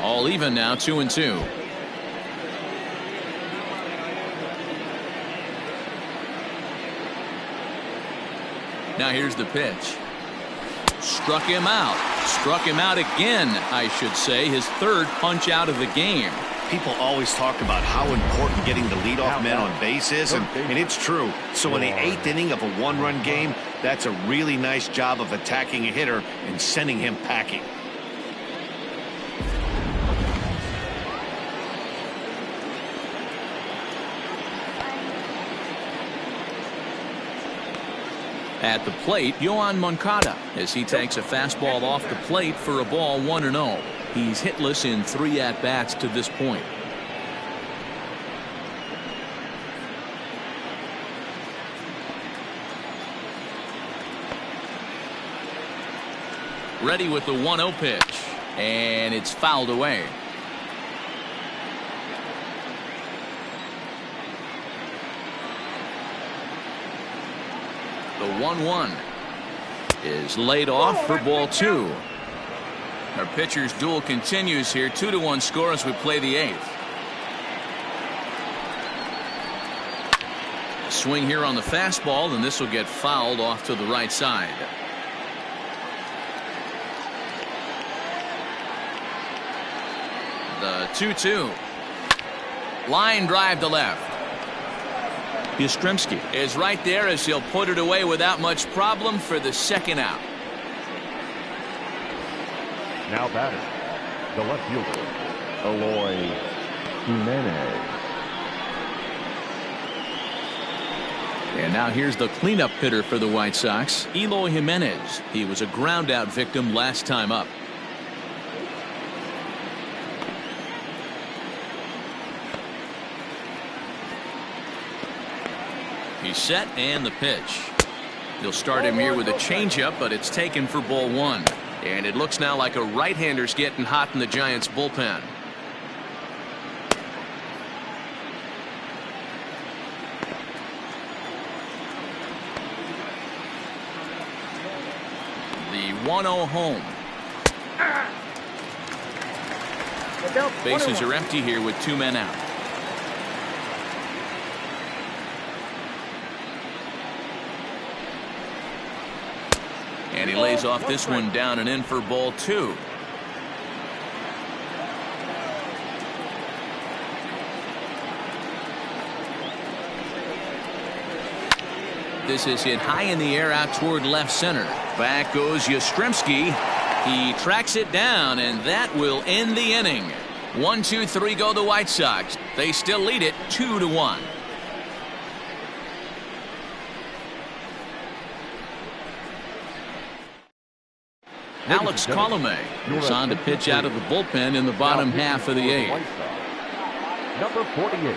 All even now, 2-2. Now here's the pitch. Struck him out. Struck him out again, I should say. His third punch out of the game. People always talk about how important getting the leadoff man on base is, and it's true. So in the 8th inning of a one-run game, that's a really nice job of attacking a hitter and sending him packing. At the plate, Yohan Moncada, as he takes a fastball off the plate for a ball 1-0. He's hitless in 3 at-bats to this point. Ready with the 1-0 pitch, and it's fouled away. The 1-1 is laid off for ball 2. Our pitcher's duel continues here. 2-1 score as we play the 8th. Swing here on the fastball, and this will get fouled off to the right side. The 2-2. Line drive to left. Yastrzemski is right there as he'll put it away without much problem for the second out. Now batting, the left fielder, Eloy Jimenez. And now here's the cleanup hitter for the White Sox, Eloy Jimenez. He was a ground out victim last time up. He's set, and the pitch. He'll start him here with a changeup, but it's taken for ball 1. And it looks now like a right-hander's getting hot in the Giants bullpen. The 1-0 home. Bases are empty here with 2 men out. And he lays off this one down and in for ball 2. This is hit high in the air out toward left center. Back goes Yastrzemski. He tracks it down, and that will end the inning. 1-2-3 go the White Sox. They still lead it 2-1. Alex Colomé is on to pitch out of the bullpen in the bottom half of the 8th. Number 48,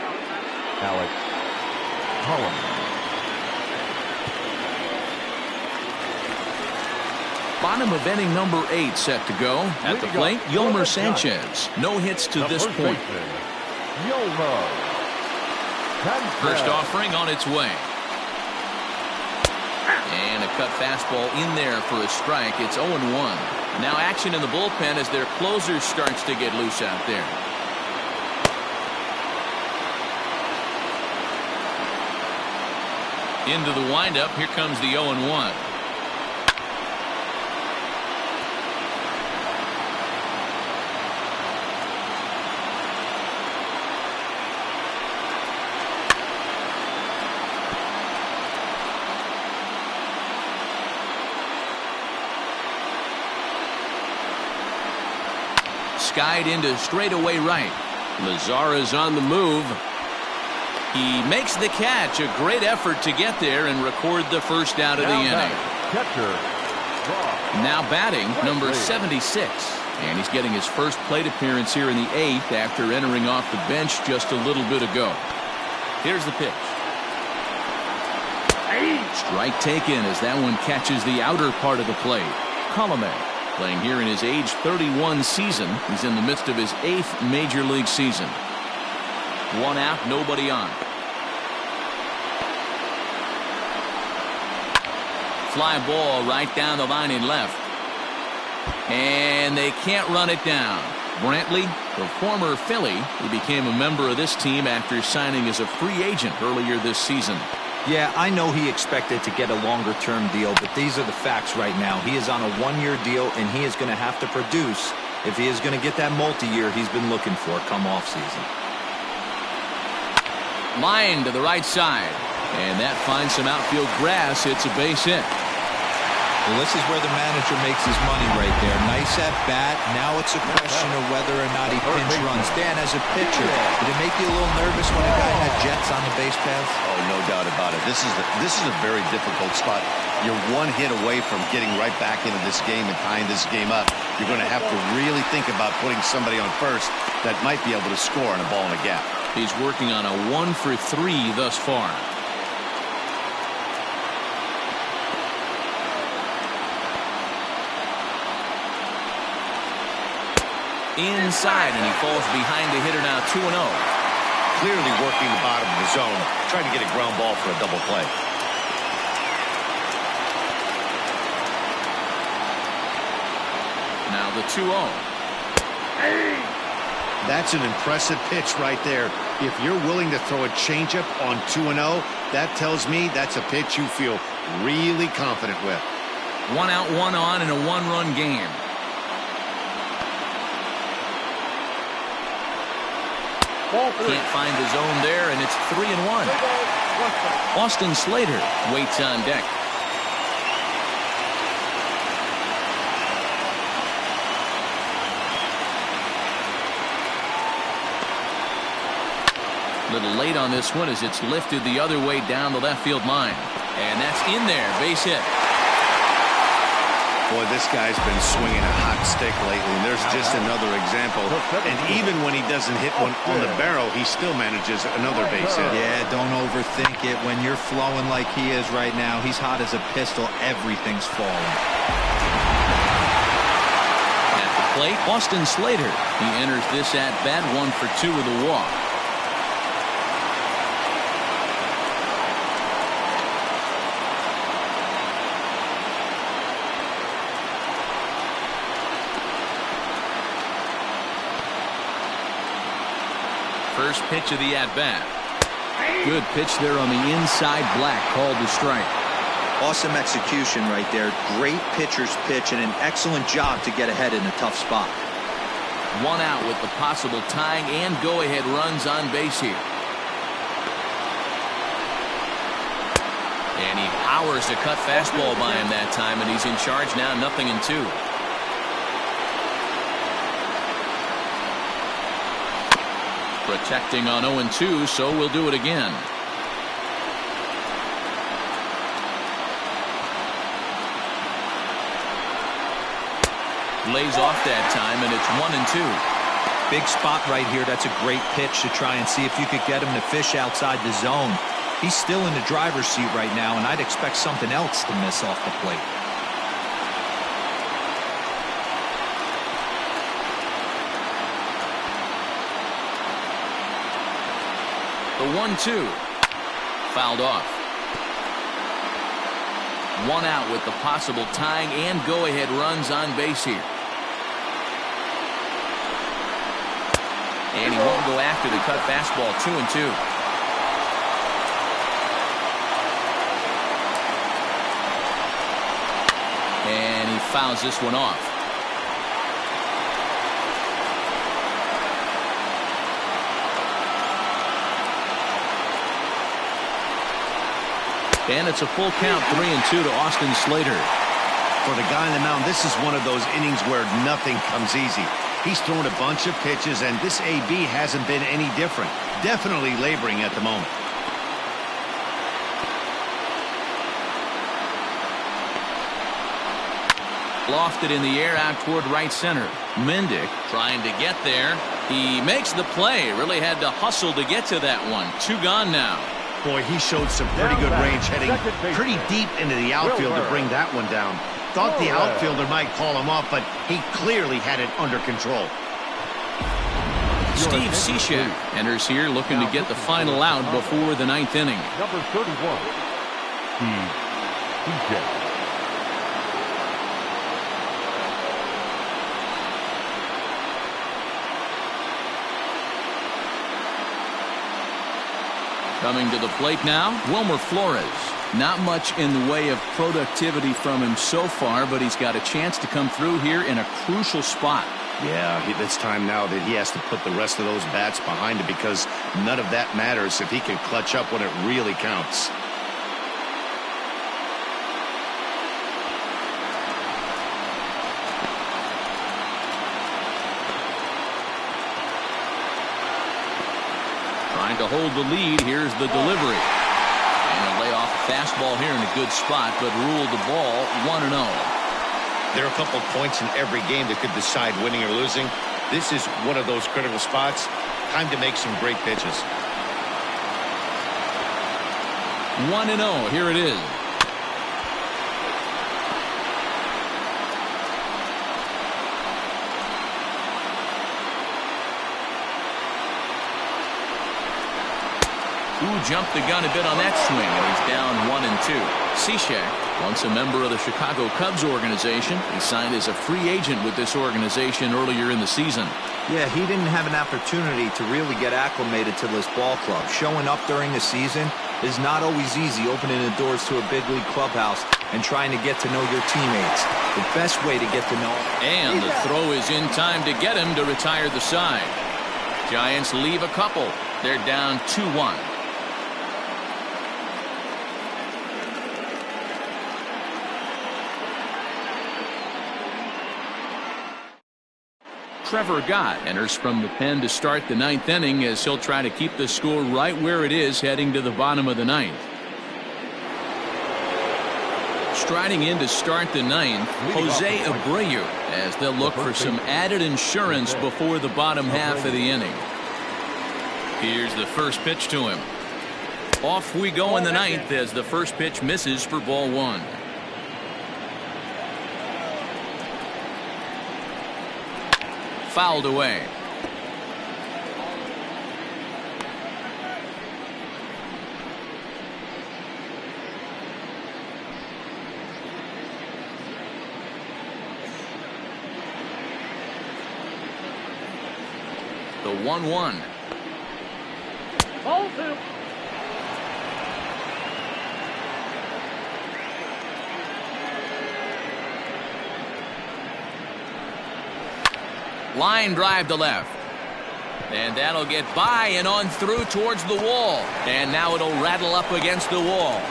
Alex Colomé. Bottom of inning number 8 set to go. At the plate, Yolmer Sanchez. No hits to this point. First offering on its way. And a cut fastball in there for a strike. It's 0-1. Now action in the bullpen as their closer starts to get loose out there. Into the windup. Here comes the 0-1. Skied into straightaway right. Lazara's on the move. He makes the catch. A great effort to get there and record the first out of the inning. Now batting number 76. And he's getting his first plate appearance here in the 8th after entering off the bench just a little bit ago. Here's the pitch. Strike taken as that one catches the outer part of the plate. Colomé playing here in his age 31 season. He's in the midst of his 8th major league season. 1 out, nobody on. Fly ball right down the line in left. And they can't run it down. Brantley, the former Philly, he became a member of this team after signing as a free agent earlier this season. Yeah, I know he expected to get a longer-term deal, but these are the facts right now. He is on a 1-year deal, and he is going to have to produce if he is going to get that multi-year he's been looking for come off-season. Line to the right side, and that finds some outfield grass. It's a base hit. Well, this is where the manager makes his money right there. Nice at bat. Now it's a question of whether or not he pinch runs. Dan, as a pitcher, did it make you a little nervous when a guy had jets on the base paths? Oh, no doubt about it. This is a very difficult spot. You're one hit away from getting right back into this game and tying this game up. You're going to have to really think about putting somebody on first that might be able to score on a ball in a gap. He's working on a 1-for-3 thus far. Inside, and he falls behind the hitter now 2-0. Clearly working the bottom of the zone, trying to get a ground ball for a double play. Now the 2-0. That's an impressive pitch right there. If you're willing to throw a changeup on 2-0, that tells me that's a pitch you feel really confident with. 1 out, 1 on in a 1-run game. Can't find the zone there, and it's 3-1. Austin Slater waits on deck. A little late on this one as it's lifted the other way down the left field line. And that's in there. Base hit. Boy, this guy's been swinging a hot stick lately. And there's just another example. And even when he doesn't hit one on the barrel, he still manages another base hit. Yeah, don't overthink it. When you're flowing like he is right now, he's hot as a pistol. Everything's falling. At the plate, Austin Slater. He enters this at-bat 1-for-2 with a walk. First pitch of the at-bat. Good pitch there on the inside. Black called the strike. Awesome execution right there. Great pitcher's pitch and an excellent job to get ahead in a tough spot. 1 out with the possible tying and go-ahead runs on base here. And he powers the cut fastball by him that time, and he's in charge now, 0-2. Protecting on 0-2, so we'll do it again. Lays off that time, and it's 1-2. Big spot right here. That's a great pitch to try and see if you could get him to fish outside the zone. He's still in the driver's seat right now, and I'd expect something else to miss off the plate. The 1-2. Fouled off. 1 out with the possible tying and go-ahead runs on base here. And he won't go after the cut fastball. 2-2. And he fouls this one off. And it's a full count, 3-2 to Austin Slater. For the guy on the mound, this is one of those innings where nothing comes easy. He's thrown a bunch of pitches, and this AB hasn't been any different. Definitely laboring at the moment. Lofted in the air out toward right center. Mendick trying to get there. He makes the play. Really had to hustle to get to that one. 2 gone now. Boy, he showed some pretty good range heading pretty deep into the outfield to bring that one down. Thought the outfielder might call him off, but he clearly had it under control. Steve Cishek enters here looking to get the final out before the 9th inning. Number 31, Steve Cishek. Coming to the plate now, Wilmer Flores. Not much in the way of productivity from him so far, but he's got a chance to come through here in a crucial spot. Yeah, it's time now that he has to put the rest of those bats behind him, because none of that matters if he can clutch up when it really counts. Trying to hold the lead. Here's the delivery. And he'll lay off a fastball here in a good spot, but ruled the ball 1-0. There are a couple points in every game that could decide winning or losing. This is one of those critical spots. Time to make some great pitches. 1-0. Here it is. Who jumped the gun a bit on that swing, and he's down 1-2. Cishek, once a member of the Chicago Cubs organization, he signed as a free agent with this organization earlier in the season. Yeah, he didn't have an opportunity to really get acclimated to this ball club. Showing up during the season is not always easy, opening the doors to a big league clubhouse and trying to get to know your teammates. The best way to get to know. And the throw is in time to get him to retire the side. Giants leave a couple. They're down 2-1. Trevor Gott enters from the pen to start the ninth inning as he'll try to keep the score right where it is heading to the bottom of the ninth. Striding in to start the ninth, Jose Abreu, as they'll look for some added insurance before the bottom half of the inning. Here's the first pitch to him. Off we go in the ninth as the first pitch misses for ball one. Fouled away. The 1-1. Ball two. Line drive to left. And that'll get by and on through towards the wall. And now it'll rattle up against the wall.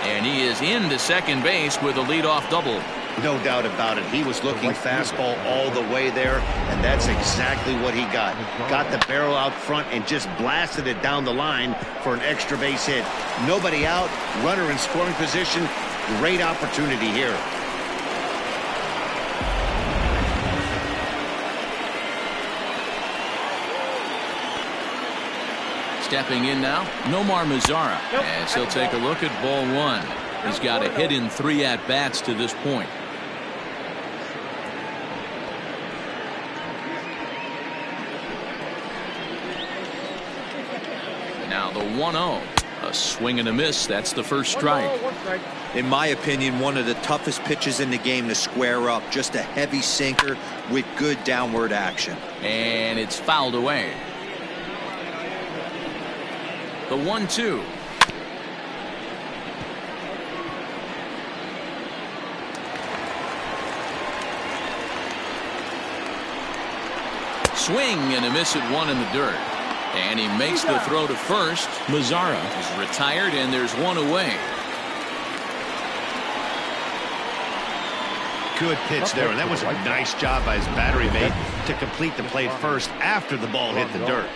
And he is into second base with a leadoff double. No doubt about it. He was looking fastball all the way there, and that's exactly what he got. Got the barrel out front and just blasted it down the line for an extra base hit. Nobody out, runner in scoring position. Great opportunity here. Stepping in now, Nomar Mazara, as he'll take a look at ball one. He's got a hit in 3 at-bats to this point. Now the 1-0. A swing and a miss. That's the first strike. In my opinion, one of the toughest pitches in the game to square up. Just a heavy sinker with good downward action. And it's fouled away. The 1-2. Swing and a miss at one in the dirt. And he makes the throw to first. Mazara is retired, and there's one away. Good pitch there, and that was a nice job by his battery mate to complete the play first after the ball hit the dirt.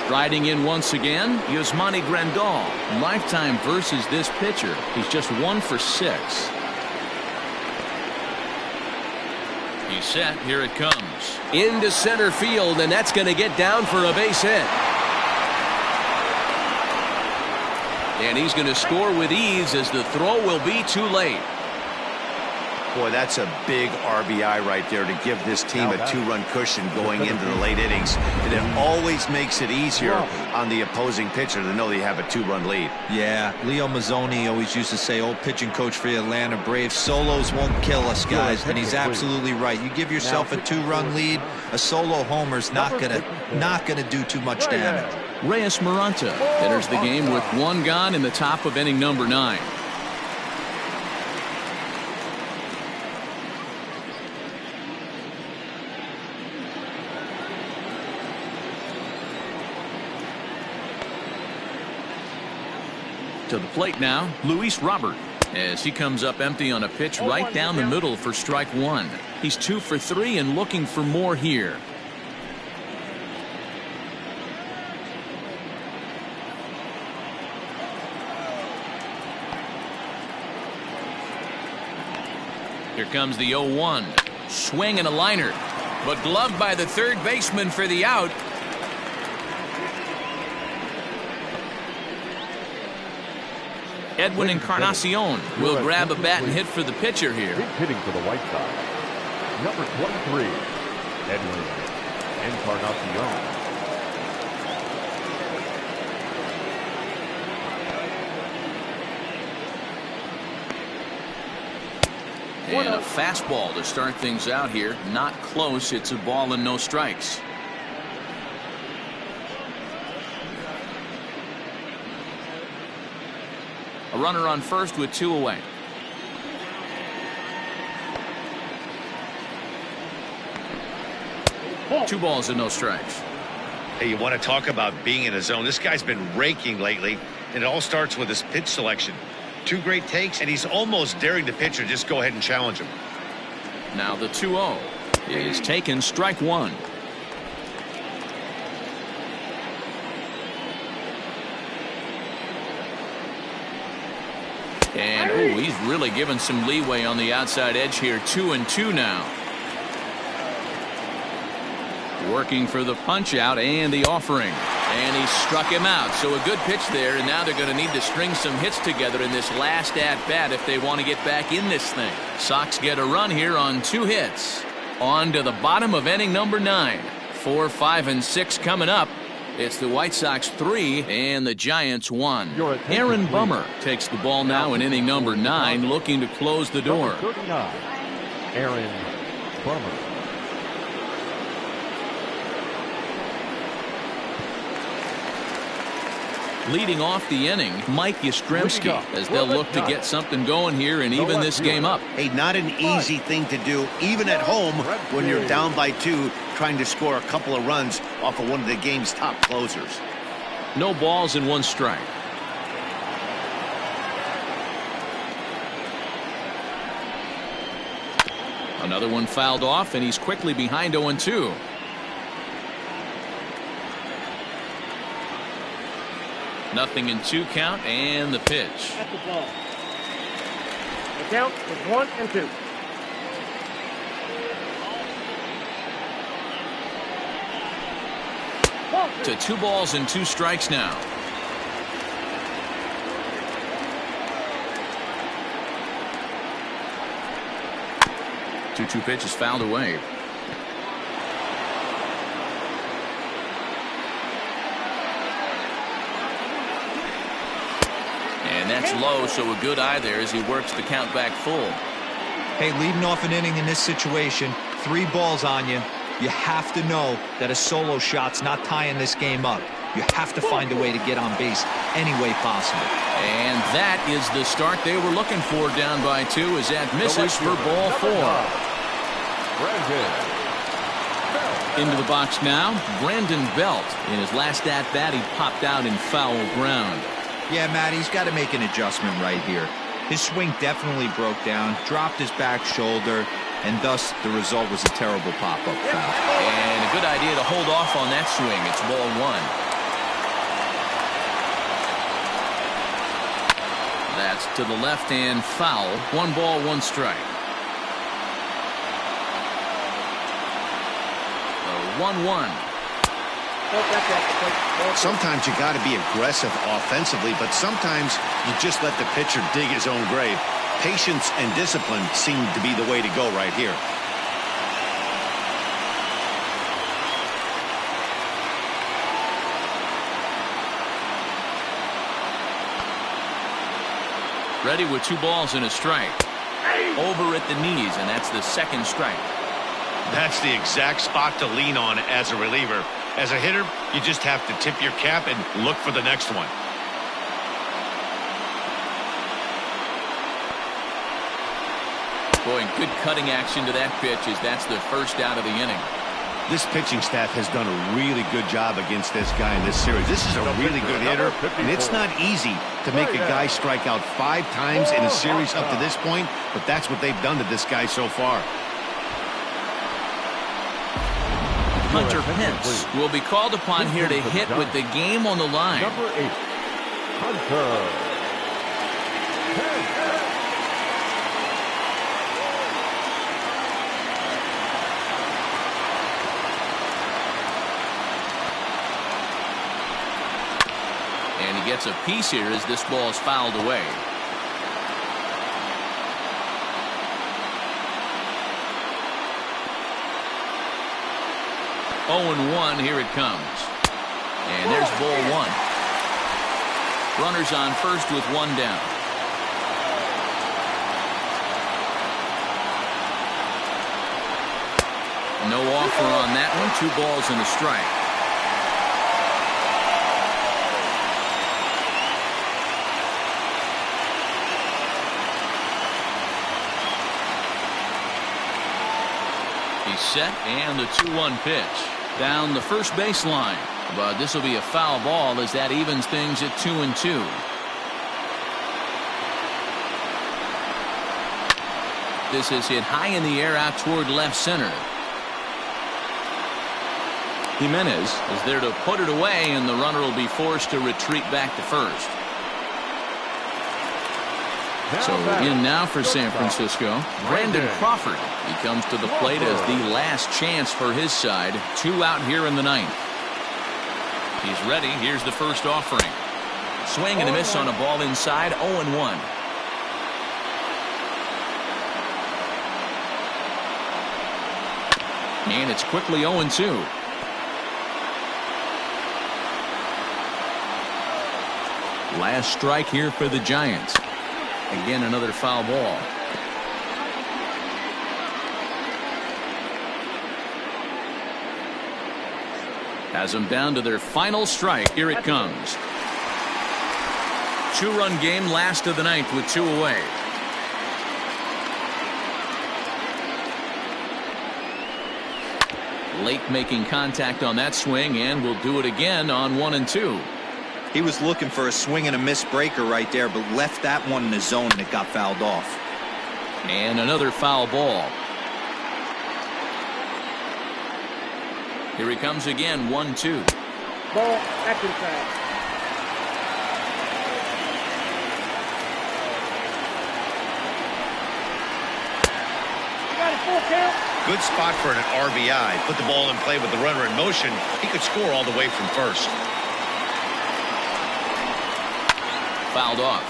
Striding in once again, Yasmani Grandal. Lifetime versus this pitcher. He's just 1 for 6. He's set. Here it comes. Into center field, and that's going to get down for a base hit. And he's going to score with ease as the throw will be too late. Boy, that's a big RBI right there to give this team a 2-run cushion going into the late innings. And it always makes it easier on the opposing pitcher to know they have a 2-run lead. Yeah, Leo Mazzoni always used to say, old pitching coach for the Atlanta Braves, solos won't kill us, guys. And he's absolutely right. You give yourself a 2-run lead, a solo homer's not gonna do too much damage. Reyes Maranta enters the game with 1 gone in the top of inning number 9. To the plate now, Luis Robert. as he comes up empty on a pitch right down the middle for strike one. He's 2 for 3 and looking for more here. Here comes the 0-1. Swing and a liner, but gloved by the third baseman for the out. Edwin Encarnacion will grab a bat and hit for the pitcher here. Hitting for the White Sox, number 23, Edwin Encarnacion. And a fastball to start things out here. Not close. It's a ball and no strikes. A runner on first with 2 away. Two balls and no strikes. Hey, you want to talk about being in a zone? This guy's been raking lately, and it all starts with his pitch selection. 2 great takes, and he's almost daring the pitcher just go ahead and challenge him. Now the 2-0 is taken, strike one. And ooh, he's really given some leeway on the outside edge here. 2-2 now. Working for the punch out and the offering. And he struck him out. So a good pitch there, and now they're going to need to string some hits together in this last at-bat if they want to get back in this thing. Sox get a run here on 2 hits. On to the bottom of inning number 9. 4, 5, and 6 coming up. It's the White Sox 3 and the Giants 1. Aaron Bummer takes the ball now in inning number 9, looking to close the door. Number 39, Aaron Bummer. Leading off the inning, Mike Yastrzemski, as they'll look to get something going here and even this game up. Hey, not an easy thing to do, even at home when you're down by 2, trying to score a couple of runs off of one of the game's top closers. No balls and 1 strike. Another one fouled off, and he's quickly behind 0-2. Nothing in 2 count, and the pitch. At the ball. The count is 1-2. To 2 balls and 2 strikes now. Two pitches fouled away. And that's low, so a good eye there as he works the count back full. Hey, leading off an inning in this situation, 3 balls on you. You have to know that a solo shot's not tying this game up. You have to find a way to get on base any way possible. And that is the start they were looking for down by 2 as that misses for ball 4. Into the box now, Brandon Belt. In his last at-bat, he popped out in foul ground. Yeah, Matt, he's got to make an adjustment right here. His swing definitely broke down, dropped his back shoulder, and thus the result was a terrible pop-up foul. And a good idea to hold off on that swing. It's ball 1. That's to the left and foul. 1 ball, 1 strike. 1-1. Sometimes you got to be aggressive offensively, but sometimes you just let the pitcher dig his own grave. Patience and discipline seem to be the way to go right here. Ready with 2 balls and a strike. Over at the knees, and that's the 2nd strike. That's the exact spot to lean on as a reliever. As a hitter, you just have to tip your cap and look for the next one. Boy, good cutting action to that pitch as that's the first out of the inning. This pitching staff has done a really good job against this guy in this series. This is a really good hitter, and it's not easy to make a guy strike out 5 times in a series up to this point, but that's what they've done to this guy so far. Hunter Pence will be called upon here to hit with the game on the line. Number 8, Hunter. And he gets a piece here as this ball is fouled away. Oh, and 1, here it comes. And there's ball 1. Runners on first with 1 down. No offer on that one. 2 balls and a strike. He's set, and the 2-1 pitch. Down the first baseline. But this will be a foul ball as that evens things at 2-2. This is hit high in the air out toward left center. Jimenez is there to put it away, and the runner will be forced to retreat back to first. So in now for San Francisco, Brandon Crawford. He comes to the plate as the last chance for his side. 2 out here in the 9th. He's ready. Here's the first offering. Swing and a miss on a ball inside. 0-1. And it's quickly 0-2. Last strike here for the Giants. Again, another foul ball. Has them down to their final strike. Here it comes. 2-run game, last of the 9th with 2 away. Late making contact on that swing, and will do it again on 1 and 2. He was looking for a swing and a miss breaker right there, but left that one in the zone and it got fouled off. And another foul ball. Here he comes again, 1-2. Ball, back inside. You got a full count. Good spot for an RBI. Put the ball in play with the runner in motion. He could score all the way from first. Fouled off.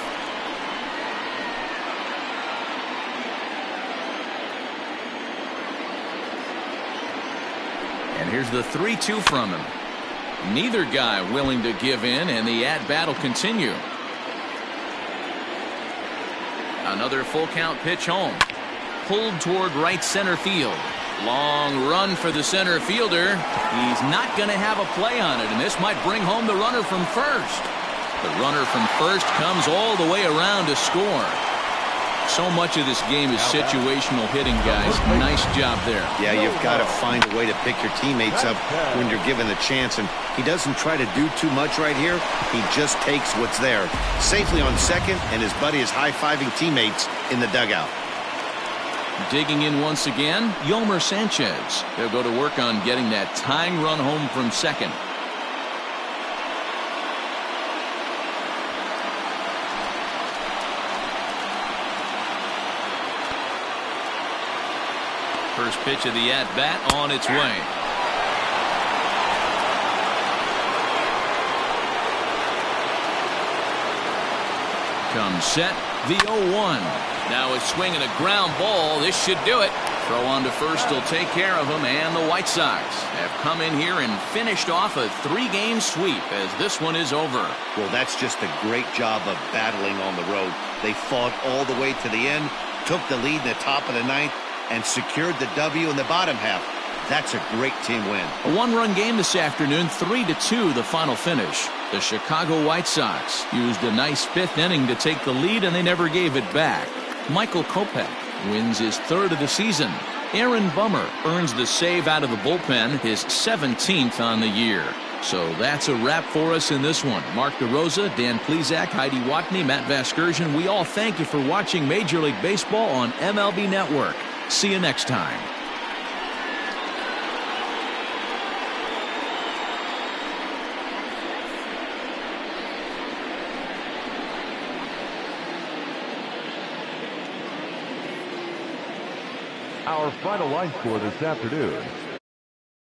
And here's the 3-2 from him. Neither guy willing to give in, and the at-bat will continue. Another full count pitch home. Pulled toward right center field. Long run for the center fielder. He's not going to have a play on it, and this might bring home the runner from first. The runner from first comes all the way around to score. So much of this game is situational hitting, guys. Nice job there. Yeah, you've got to find a way to pick your teammates up when you're given the chance, and he doesn't try to do too much right here. He just takes what's there. Safely on second, and his buddy is high-fiving teammates in the dugout. Digging in once again, Yomer Sanchez. They'll go to work on getting that tying run home from second. First pitch of the at-bat on its way. Comes set, the 0-1. Now a swing and a ground ball. This should do it. Throw on to first will take care of him, and the White Sox have come in here and finished off a 3-game sweep as this one is over. Well, that's just a great job of battling on the road. They fought all the way to the end, took the lead in the top of the 9th, and secured the W in the bottom half. That's a great team win. A 1-run game this afternoon, 3-2 the final finish. The Chicago White Sox used a nice 5th inning to take the lead, and they never gave it back. Michael Kopech wins his 3rd of the season. Aaron Bummer earns the save out of the bullpen, his 17th on the year. So that's a wrap for us in this one. Mark DeRosa, Dan Plesac, Heidi Watney, Matt Vasgersian. We all thank you for watching Major League Baseball on MLB Network. See you next time. Our final line score this afternoon,